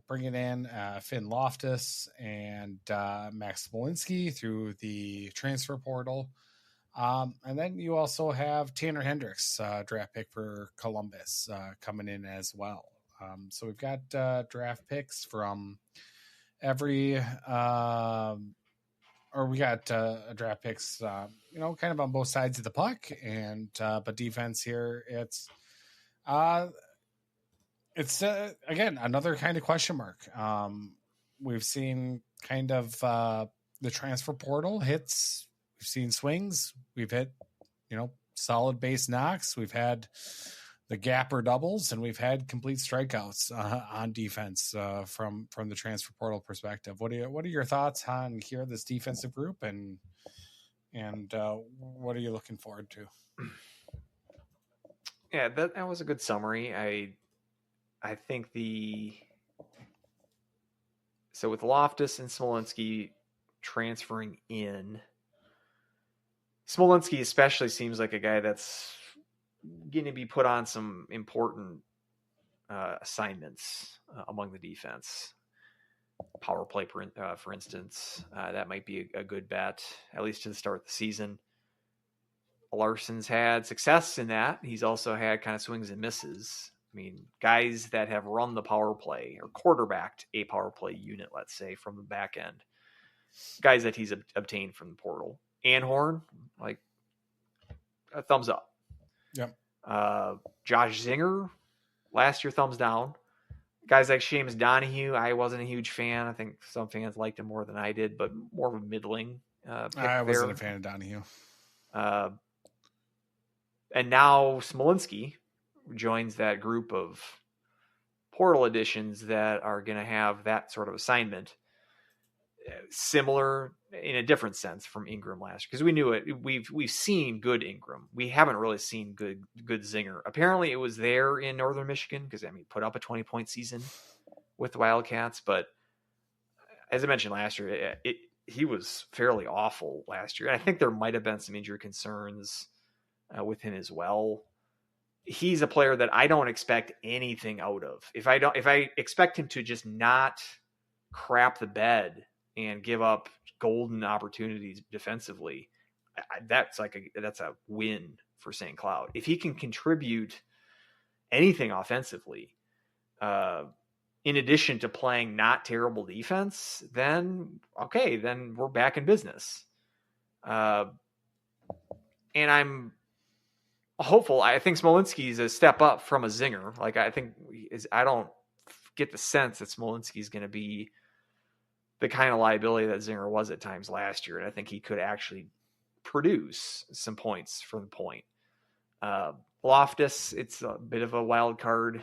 bringing in Finn Loftus and Max Smolinski through the transfer portal. And then you also have Tanner Hendricks, draft pick for Columbus, coming in as well. So we've got draft picks from every, or we got draft picks, kind of on both sides of the puck. And but defense here, it's again another kind of question mark. We've seen kind of the transfer portal hits. We've seen swings. We've hit, solid base knocks. We've had the gapper doubles, and we've had complete strikeouts on defense from the transfer portal perspective. What are your thoughts on here, this defensive group, and what are you looking forward to? Yeah, that was a good summary. I think so with Loftus and Smolinski transferring in, Smolinski especially seems like a guy that's going to be put on some important assignments among the defense. Power play, for instance, that might be a good bet, at least to start the season. Larson's had success in that. He's also had kind of swings and misses. I mean, guys that have run the power play or quarterbacked a power play unit, let's say, from the back end, guys that he's obtained from the portal. Anhorn, like a thumbs up. Yep. Josh Zinger, last year, thumbs down. Guys like Seamus Donahue, I wasn't a huge fan. I think some fans liked him more than I did, but more of a middling pick. I wasn't a fan of Donahue. And now Smolinski joins that group of portal additions that are going to have that sort of assignment, similar in a different sense from Ingram last year, because we knew it. We've seen good Ingram. We haven't really seen good Zinger. Apparently, it was there in Northern Michigan because put up a 20-point season with the Wildcats. But as I mentioned last year, he was fairly awful last year. And I think there might have been some injury concerns with him as well. He's a player that I don't expect anything out of. If I expect him to just not crap the bed and give up golden opportunities defensively, that's a win for St. Cloud. If he can contribute anything offensively, in addition to playing not terrible defense, then okay, then we're back in business. And I'm hopeful. I think Smolinski is a step up from a Zinger. Like I don't get the sense that Smolinski is going to be the kind of liability that Zinger was at times last year. And I think he could actually produce some points from the point. Loftus, it's a bit of a wild card.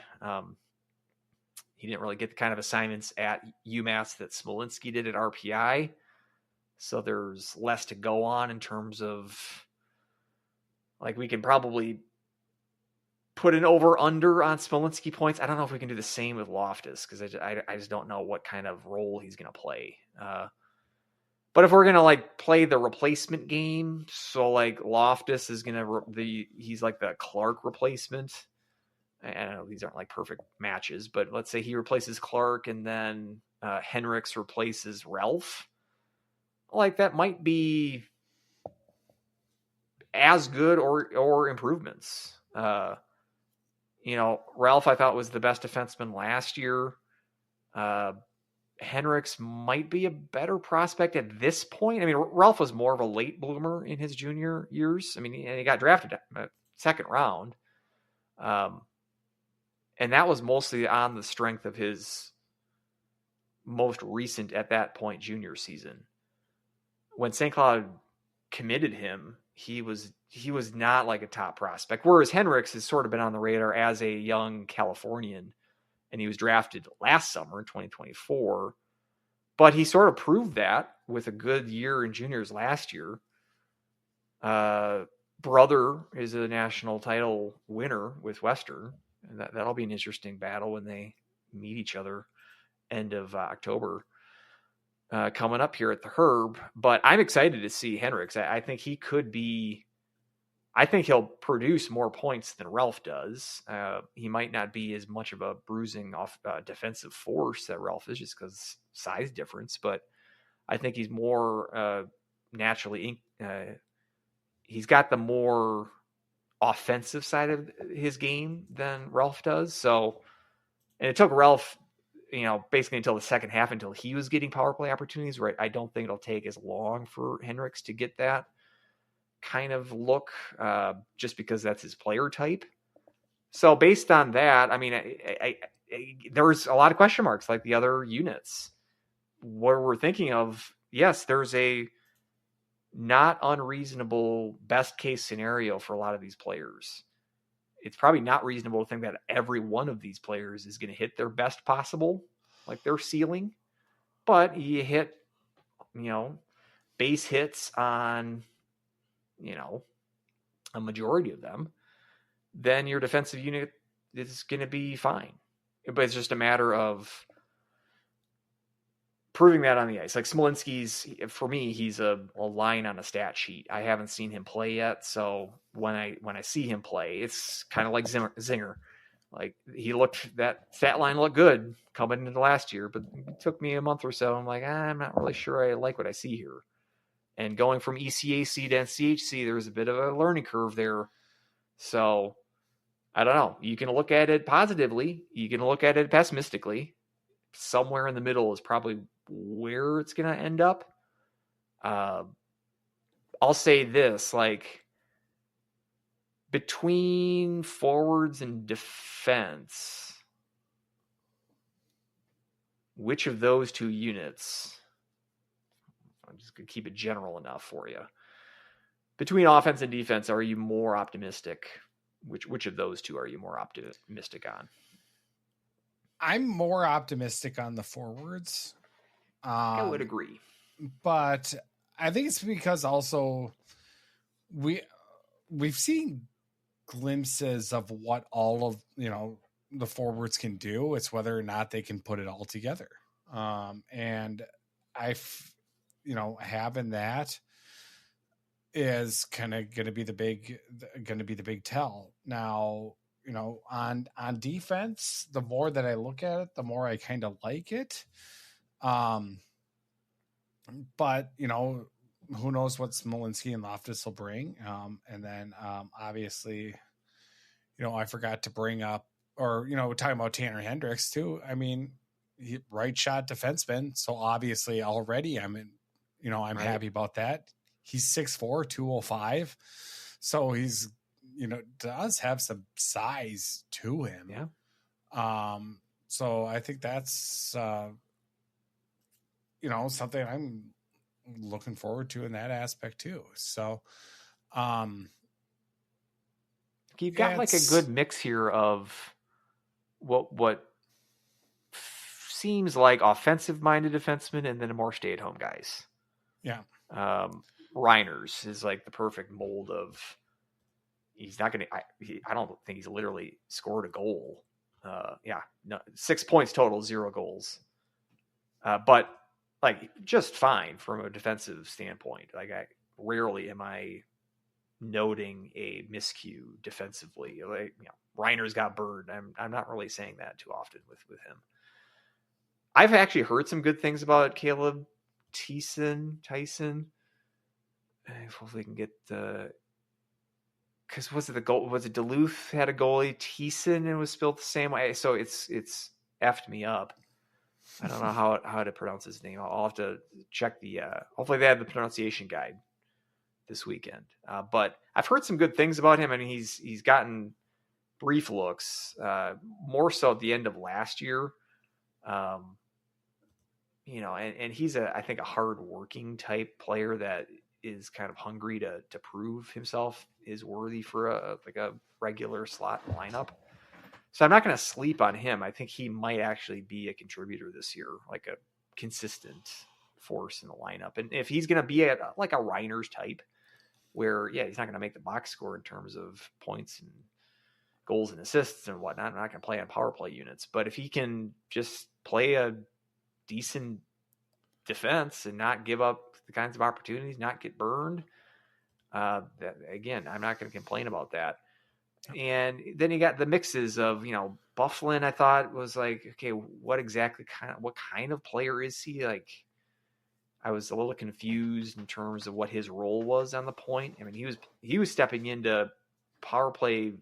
He didn't really get the kind of assignments at UMass that Smolinski did at RPI. So there's less to go on in terms of, like, we can probably put an over-under on Smolinski points. I don't know if we can do the same with Loftus, because I just don't know what kind of role he's going to play. But if we're gonna like play the replacement game, so like Loftus is gonna he's like the Clark replacement. I know these aren't like perfect matches, but let's say he replaces Clark and then Henricks replaces Ralph. Like that might be as good or improvements. Ralph I thought was the best defenseman last year. Henricks might be a better prospect at this point. I mean, Ralph was more of a late bloomer in his junior years. I mean, he got drafted second round. And that was mostly on the strength of his most recent, at that point, junior season. When St. Cloud committed him, he was not like a top prospect. Whereas Henricks has sort of been on the radar as a young Californian, and he was drafted last summer in 2024. But he sort of proved that with a good year in juniors last year. Brother is a national title winner with Western. And that'll be an interesting battle when they meet each other end of October coming up here at the Herb. But I'm excited to see Henricks. I think he could be... I think he'll produce more points than Ralph does. He might not be as much of a bruising off defensive force that Ralph is, just because size difference. But I think he's more naturally... he's got the more offensive side of his game than Ralph does. So, and it took Ralph, basically until the second half, until he was getting power play opportunities, right? I don't think it'll take as long for Henricks to get that kind of look, just because that's his player type. So based on that, I mean, there's a lot of question marks like the other units where we're thinking of, yes, there's a not unreasonable best case scenario for a lot of these players. It's probably not reasonable to think that every one of these players is going to hit their best possible, like their ceiling, but you hit, base hits on, a majority of them, then your defensive unit is going to be fine. But it's just a matter of proving that on the ice. Like Smolinski's, for me, he's a line on a stat sheet. I haven't seen him play yet, so when I see him play, it's kind of like Zinger. Like that stat line looked good coming into last year, but it took me a month or so. I'm like, I'm not really sure I like what I see here. And going from ECAC to NCHC, there's a bit of a learning curve there. So I don't know. You can look at it positively. You can look at it pessimistically. Somewhere in the middle is probably where it's going to end up. I'll say this, like between forwards and defense, which of those two units, I'm just going to keep it general enough for you. Between offense and defense, are you more optimistic? Which of those two are you more optimistic on? I'm more optimistic on the forwards. I would agree. But I think it's because also we've seen glimpses of what all of, the forwards can do. It's whether or not they can put it all together. And having that is kind of going to be the big tell. Now, on defense, the more that I look at it, the more I kind of like it. But who knows what Smolinski and Loftus will bring. And then obviously, I forgot to bring up, or, talking about Tanner Hendricks too. I mean, right shot defenseman. So obviously already I'm right. Happy about that. He's 6'4", 205. So he's, does have some size to him. Yeah. So I think that's, something I'm looking forward to in that aspect too. So, you've got like a good mix here of what seems like offensive-minded defensemen and then more stay-at-home guys. Yeah. Reiners is like the perfect mold of, he's not going to, I don't think he's literally scored a goal. 6 points total, 0 goals. But like just fine from a defensive standpoint. Like I rarely am I noting a miscue defensively. Like, Reiner's got burned. I'm not really saying that too often with him. I've actually heard some good things about Caleb Tyson. Hopefully, can get the. Because was it Duluth had a goalie Tyson and was spelled the same way? So it's effed me up. I don't know how to pronounce his name. I'll have to check the. Hopefully, they have the pronunciation guide this weekend. But I've heard some good things about him. I mean, he's gotten brief looks, more so at the end of last year. And he's I think a hard-working type player that is kind of hungry to prove himself is worthy for a regular slot lineup. So I'm not going to sleep on him. I think he might actually be a contributor this year, like a consistent force in the lineup. And if he's going to be like a Reiner's type, where, he's not going to make the box score in terms of points and goals and assists and whatnot. I'm not going to play on power play units. But if he can just play a decent defense and not give up the kinds of opportunities, not get burned, again, I'm not going to complain about that. And then you got the mixes of, Bufflin, I thought was like, okay, what kind of player is he? Like, I was a little confused in terms of what his role was on the point. I mean, he was stepping into power play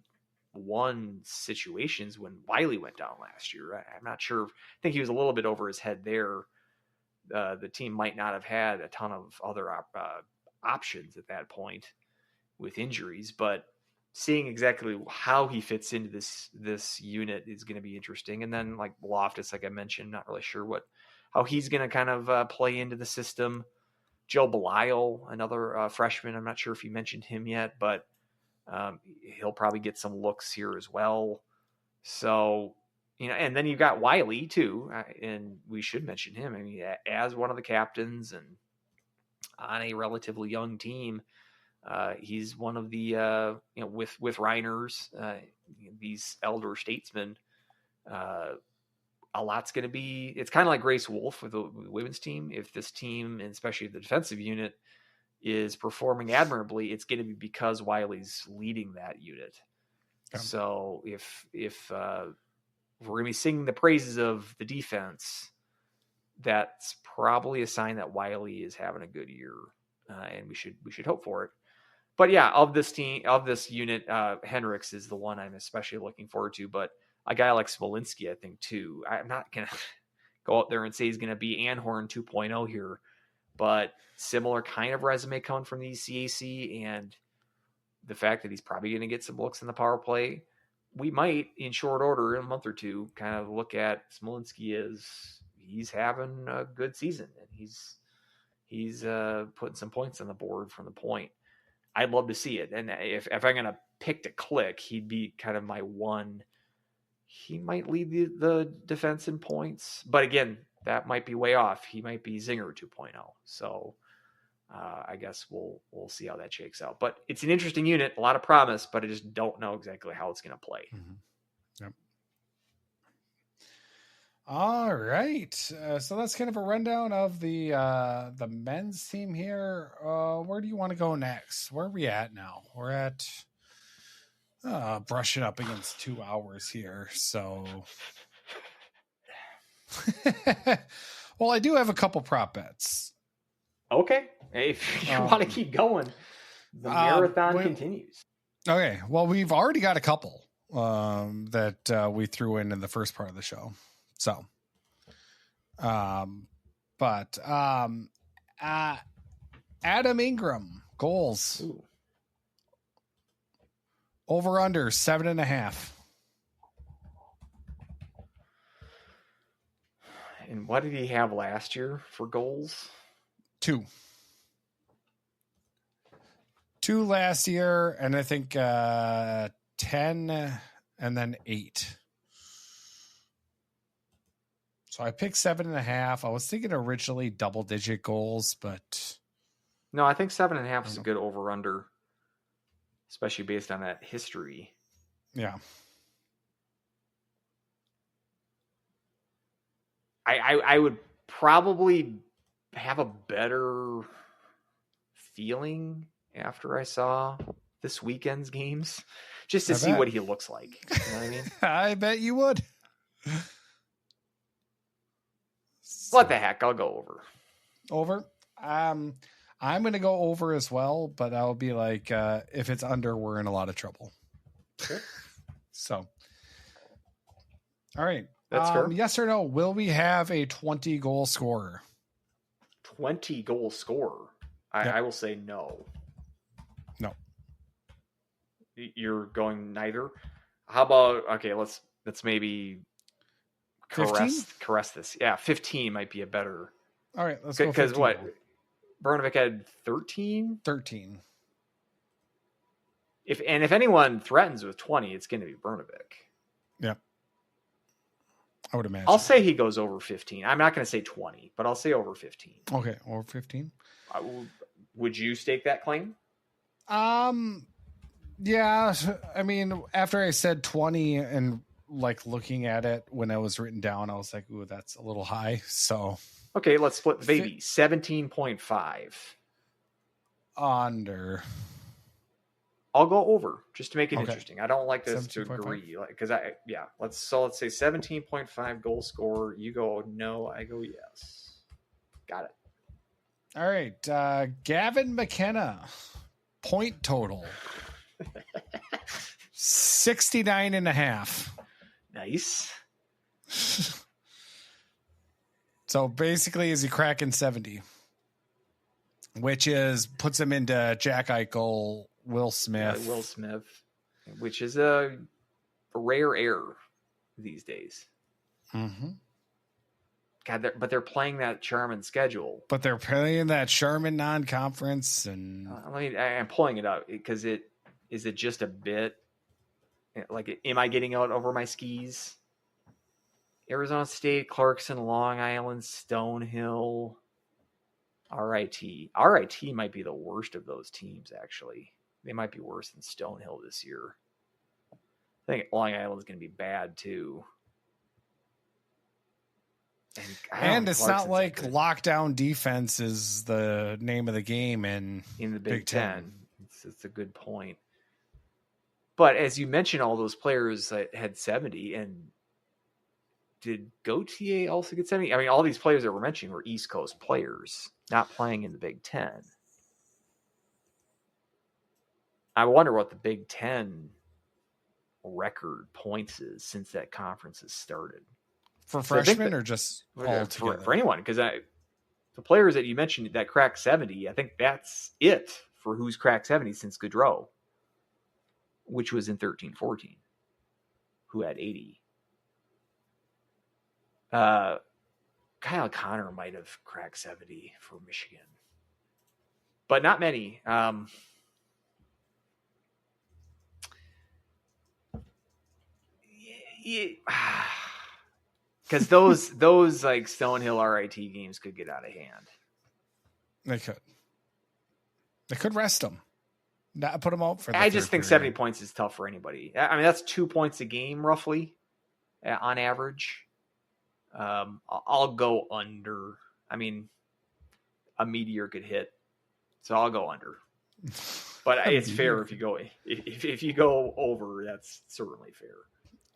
1 situations when Wiley went down last year. I'm not sure. I think he was a little bit over his head there. The team might not have had a ton of other options at that point with injuries, but seeing exactly how he fits into this unit is going to be interesting. And then like Loftus, like I mentioned, not really sure how he's going to kind of play into the system. Joe Belisle, another freshman. I'm not sure if you mentioned him yet, but he'll probably get some looks here as well. So, and then you've got Wiley too, and we should mention him. I mean, as one of the captains and on a relatively young team, he's one of the with Reiner's these elder statesmen. A lot's going to be. It's kind of like Grace Wolf with the women's team. If this team, and especially the defensive unit, is performing admirably, it's going to be because Wiley's leading that unit. Yeah. So if we're going to be singing the praises of the defense, that's probably a sign that Wiley is having a good year, and we should hope for it. But yeah, of this unit, Hendricks is the one I'm especially looking forward to. But a guy like Smolinski, I think too. I'm not going to go out there and say he's going to be Anhorn 2.0 here, but similar kind of resume coming from the ECAC, and the fact that he's probably going to get some looks in the power play, we might, in short order, in a month or two, kind of look at Smolinski as he's having a good season, and he's putting some points on the board from the point. I'd love to see it, and if I'm going to pick to click, he'd be kind of my one. He might lead the defense in points, but again, that might be way off. He might be Zinger 2.0. So I guess we'll see how that shakes out. But it's an interesting unit, a lot of promise, but I just don't know exactly how it's going to play. Mm-hmm. Yep. All right. So that's kind of a rundown of the men's team here. Where do you want to go next? Where are we at now? We're at brushing up against 2 hours here. So, well, I do have a couple prop bets. Okay. If you want to keep going, the marathon continues. Okay. Well, we've already got a couple that we threw in the first part of the show. So, but Adam Ingram goals. Ooh. Over under 7.5. And what did he have last year for goals? 2 last year, and I think 10 and then 8. So I picked 7.5. I was thinking originally double-digit goals, but no, I think 7.5 is a good over/under, especially based on that history. Yeah. I would probably have a better feeling after I saw this weekend's games, just to see what he looks like. You know what I mean? I bet you would. What the heck? I'll go over. Over. I'm going to go over as well, but I'll be like, if it's under, we're in a lot of trouble. Sure. So, all right. That's fair. Yes or no? Will we have a 20 goal scorer? 20 goal scorer? I will say no. No. You're going neither? How about, okay, let's maybe caress this. Yeah, 15 might be a better. All right, let's go. Because what? Brnovik had 13? 13. If anyone threatens with 20, it's going to be Brnovik. Yeah. I would imagine. I'll say he goes over 15. I'm not going to say 20, but I'll say over 15. Okay, over 15. Would you stake that claim? Yeah. I mean, after I said 20 and like looking at it when it was written down, I was like, ooh, that's a little high. So. Okay, let's split the baby. 17.5. Under. I'll go over just to make it interesting. I don't like this to agree, because let's say 17.5 goal scorer. You go no, I go yes. Got it. All right, Gavin McKenna, point total 69.5. Nice. So basically, is he cracking 70? Which puts him into Jack Eichel, Will Smith. Which is a rare error these days. Mm-hmm. God, but they're playing that Sherman schedule. But they're playing that Sherman non-conference, and I'm pulling it up because is it just a bit like, am I getting out over my skis? Arizona State, Clarkson, Long Island, Stonehill, RIT. RIT might be the worst of those teams, actually. They might be worse than Stonehill this year. I think Long Island is going to be bad, too. And it's not like lockdown defense is the name of the game in the Big Ten. It's a good point. But as you mentioned, all those players that had 70, and did Gauthier also get 70? I mean, all these players that we're mentioning were East Coast players, not playing in the Big Ten. I wonder what the Big Ten record points is since that conference has started. For freshmen or just all together? For anyone, because the players that you mentioned that cracked 70, I think that's it for who's cracked 70 since Gaudreau, which was in 13-14, who had 80. Kyle Connor might have cracked 70 for Michigan, but not many. Because those like Stonehill RIT games could get out of hand. They could rest them, not put them out for. I just think 70 points is tough for anybody. I mean, that's 2 points a game roughly on average. I'll go under. I mean, a meteor could hit, so I'll go under. But it's fair if you go if you go over. That's certainly fair.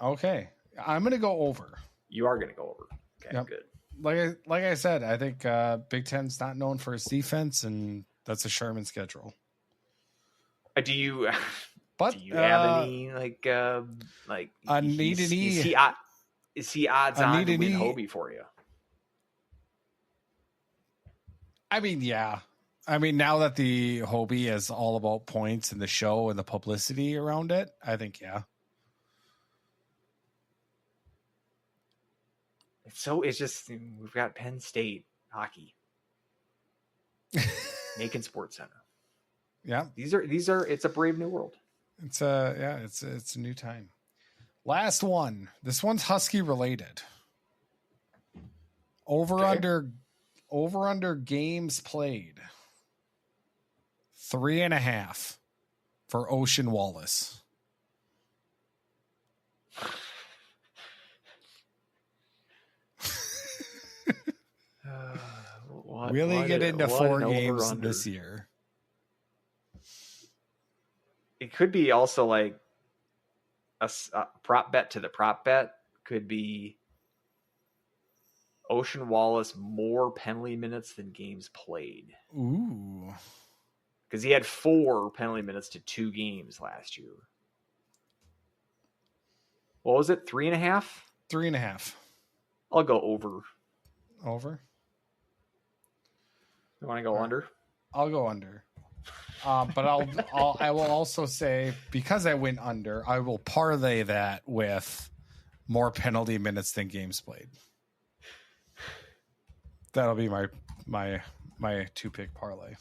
Okay, I'm going to go over. You are going to go over. Okay, yep. Good. Like I said, I think Big Ten's not known for its defense, and that's a Sherman schedule. Do you have any is he odds on to win Hobie for you? I mean, yeah. I mean, now that the Hobie is all about points and the show and the publicity around it, I think, yeah. It's just, we've got Penn State hockey, Macon Sports Center. Yeah. These are, it's a brave new world. It's a new time. Last one. This one's Husky related. Over under games played. 3.5 for Ocean Wallace. really get into what 4 an games over-under. this year. It could be also like a prop bet to the prop bet. Could be Ocean Wallace more penalty minutes than games played. Ooh. Because he had 4 penalty minutes to 2 games last year. What was it? 3.5? 3.5. I'll go over. Over. You want to go under? I'll go under. But I will also say, because I went under, I will parlay that with more penalty minutes than games played. That'll be my 2-pick parlay.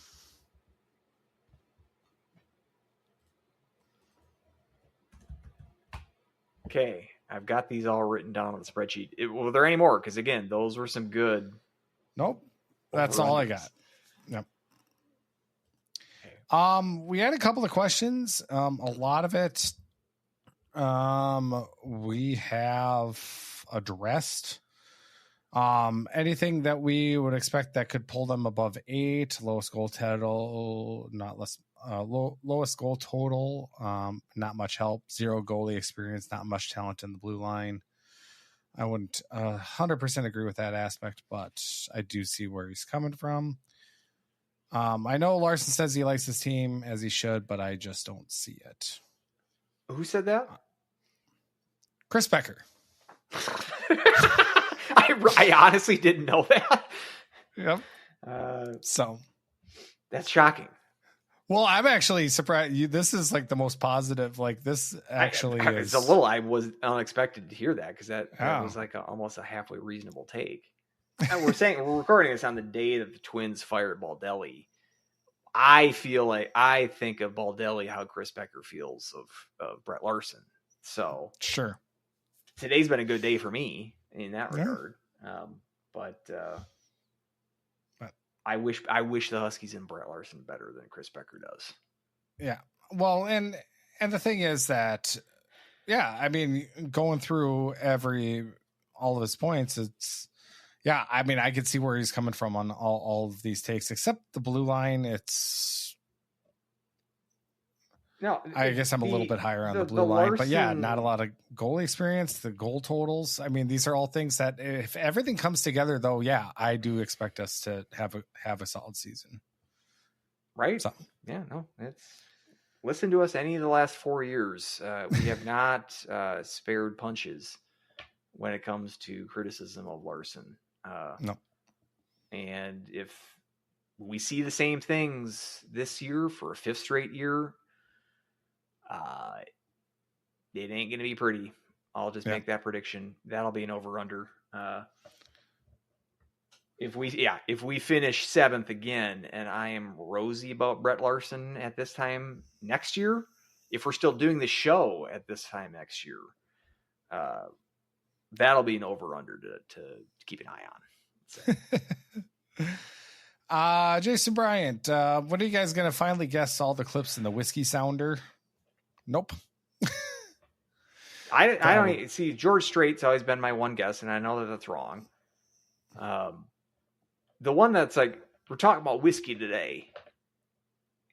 Okay, I've got these all written down on the spreadsheet. Were there any more? Because again, those were some good. Nope, that's all I got. Yep. We had a couple of questions. A lot of it, we have addressed. Anything that we would expect that could pull them above 8, lowest goal total, not less. Lowest goal total, not much help. 0 goalie experience, not much talent in the blue line. I wouldn't 100% agree with that aspect, but I do see where he's coming from. I know Larson says he likes his team, as he should, but I just don't see it. Who said that? Chris Becker. I honestly didn't know that. Yep. So that's shocking. Well, I'm actually surprised. This is like the most positive. Like this actually is a little. I was unexpected to hear that because that was like almost a halfway reasonable take. And we're recording this on the day that the Twins fired Baldelli. I think of Baldelli how Chris Becker feels of Brett Larson. So sure, today's been a good day for me in that regard. But I wish the Huskies and Brett Larson better than Chris Becker does. Yeah. Well, and the thing is that, yeah, I mean, going through all of his points, it's, yeah, I mean, I could see where he's coming from on all of these takes, except the blue line. I guess I'm a little bit higher on the blue line, but yeah, not a lot of goalie experience. The goal totals, I mean, these are all things that if everything comes together, though, yeah, I do expect us to have a solid season. Right? So. Yeah, no, listen to us any of the last 4 years. We have not spared punches when it comes to criticism of Larson. No. And if we see the same things this year for a 5th straight year, it ain't going to be pretty. I'll just make that prediction. That'll be an over-under. If we finish 7th again, and I am rosy about Brett Larson at this time next year, if we're still doing the show at this time next year, that'll be an over-under to keep an eye on. Jason Bryant, when are you guys going to finally guess all the clips in the whiskey sounder? Nope. I don't see. George Strait's always been my one guess, and I know that that's wrong. The one that's like, we're talking about whiskey today.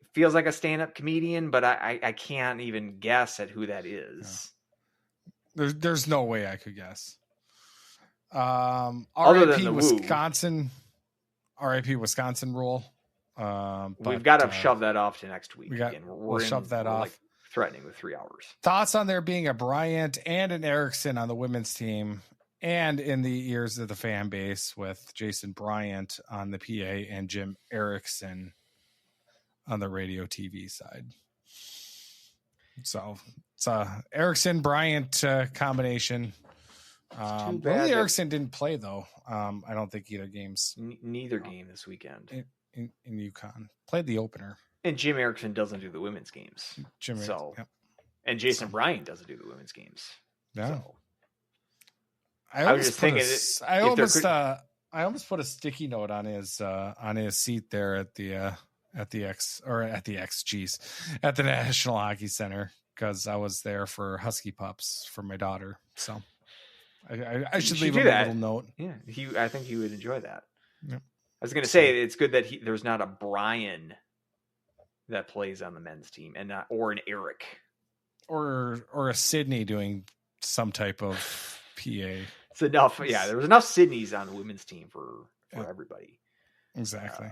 It feels like a stand-up comedian, but I can't even guess at who that is. Yeah. There's no way I could guess. RIP Wisconsin. RIP Wisconsin rule. We've got to shove that off to next week. We'll shove that off. Like threatening with 3 hours. Thoughts on there being a Bryant and an Erickson on the women's team, and in the ears of the fan base with Jason Bryant on the PA and Jim Erickson on the radio TV side. So it's a Erickson Bryant combination. Willie Erickson didn't play though. I don't think either games. Neither game this weekend in UConn. Played the opener. And Jim Erickson doesn't do the women's games. And Jason Bryant doesn't do the women's games. Yeah. So. I was just thinking. I almost put a sticky note on his seat there at the National Hockey Center, because I was there for Husky Pups for my daughter. So I should leave him a little note. Yeah, I think he would enjoy that. Yep. was going to say it's good that there's not a Brian that plays on the men's team, and or an Eric or a Sydney doing some type of PA. It's enough. Yeah, there was enough Sydneys on the women's team for everybody. Exactly.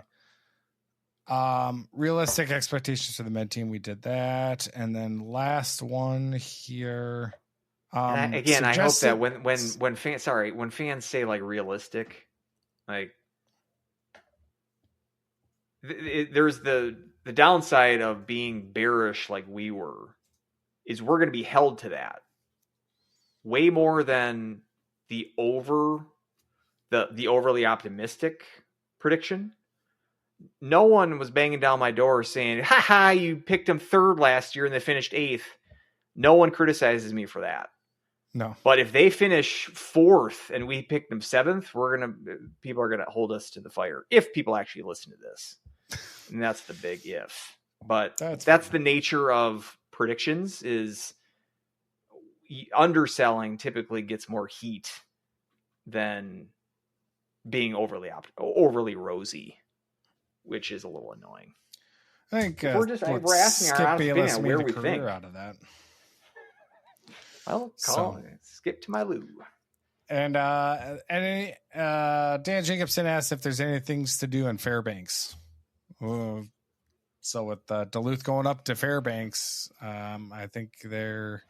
Realistic expectations for the med team. We did that, and then last one here. I hope that when fans say like realistic, like there's the downside of being bearish like we were, is we're going to be held to that way more than the overly optimistic prediction. No one was banging down my door saying, "Ha, you picked them third last year and they finished 8th." No one criticizes me for that. No. But if they finish 4th and we pick them 7th, people are gonna hold us to the fire. If people actually listen to this. And that's the big if. But that's the nature of predictions, is underselling typically gets more heat than being overly rosy, which is a little annoying. I think we're asking our honest opinion on where we think out of that. Well, skip to my loo. And Dan Jacobson asked if there's any things to do in Fairbanks. So with Duluth going up to Fairbanks, I think they're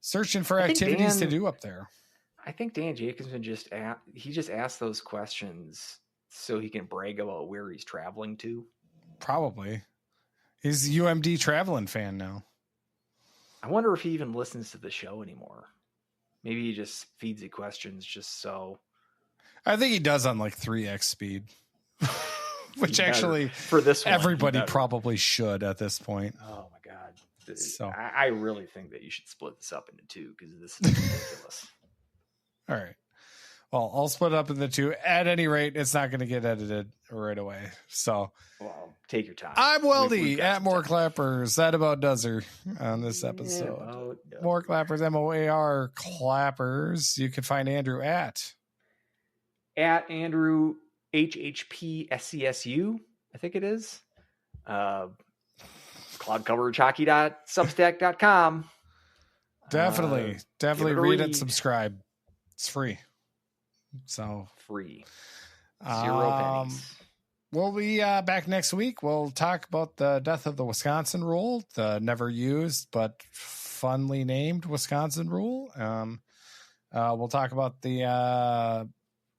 searching for activities to do up there. I think Dan Jacobson just asked those questions so he can brag about where he's traveling to. Probably. He's a UMD traveling fan now. I wonder if he even listens to the show anymore. Maybe he just feeds you questions just so. I think he does on like 3x speed, which actually for this one, everybody probably should at this point. Oh my God. So I really think that you should split this up into 2 because this is ridiculous. All right. Well, I'll split it up into 2. At any rate, it's not going to get edited right away. So, take your time. I'm Weldie at More Clappers. That about does her on this episode. More Clappers, MOAR Clappers. You can find Andrew at Andrew HHPSCSU, I think it is. Cloudcoveraghockey.substack.com. Definitely read it, subscribe. It's free. So free. 0 pennies. We'll be back next week. We'll talk about the death of the Wisconsin rule, the never used but funly named Wisconsin rule. We'll talk about the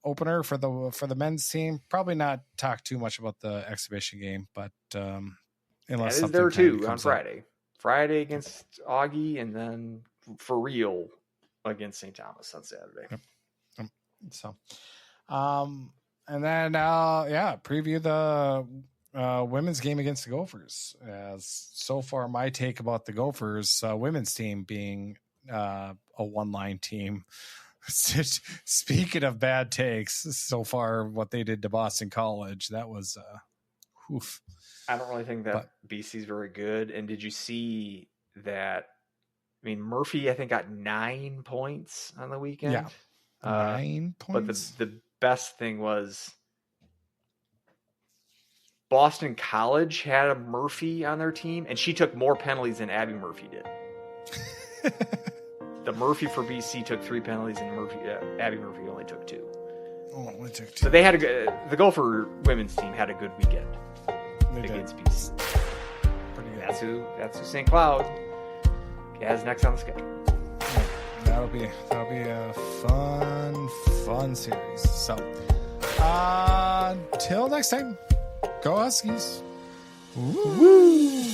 opener for the men's team. Probably not talk too much about the exhibition game, but unless that is there too on Friday. Friday against Augie, and then for real against St. Thomas on Saturday. Yep. So, and then preview the women's game against the Gophers. As so far, my take about the Gophers women's team being a one-line team. Speaking of bad takes, so far what they did to Boston College, that was oof. I don't really think that BC's very good. And did you see that? I mean, Murphy, I think, got 9 points on the weekend. Yeah. 9 points. But the best thing was Boston College had a Murphy on their team, and she took more penalties than Abby Murphy did. The Murphy for BC took 3 penalties, and Abby Murphy only took 2. Oh, only took 2. So they had the Gopher women's team had a good weekend against BC. Pretty good. That's who St. Cloud has next on the schedule. That'll be a fun series. So until next time, go Huskies. Woo!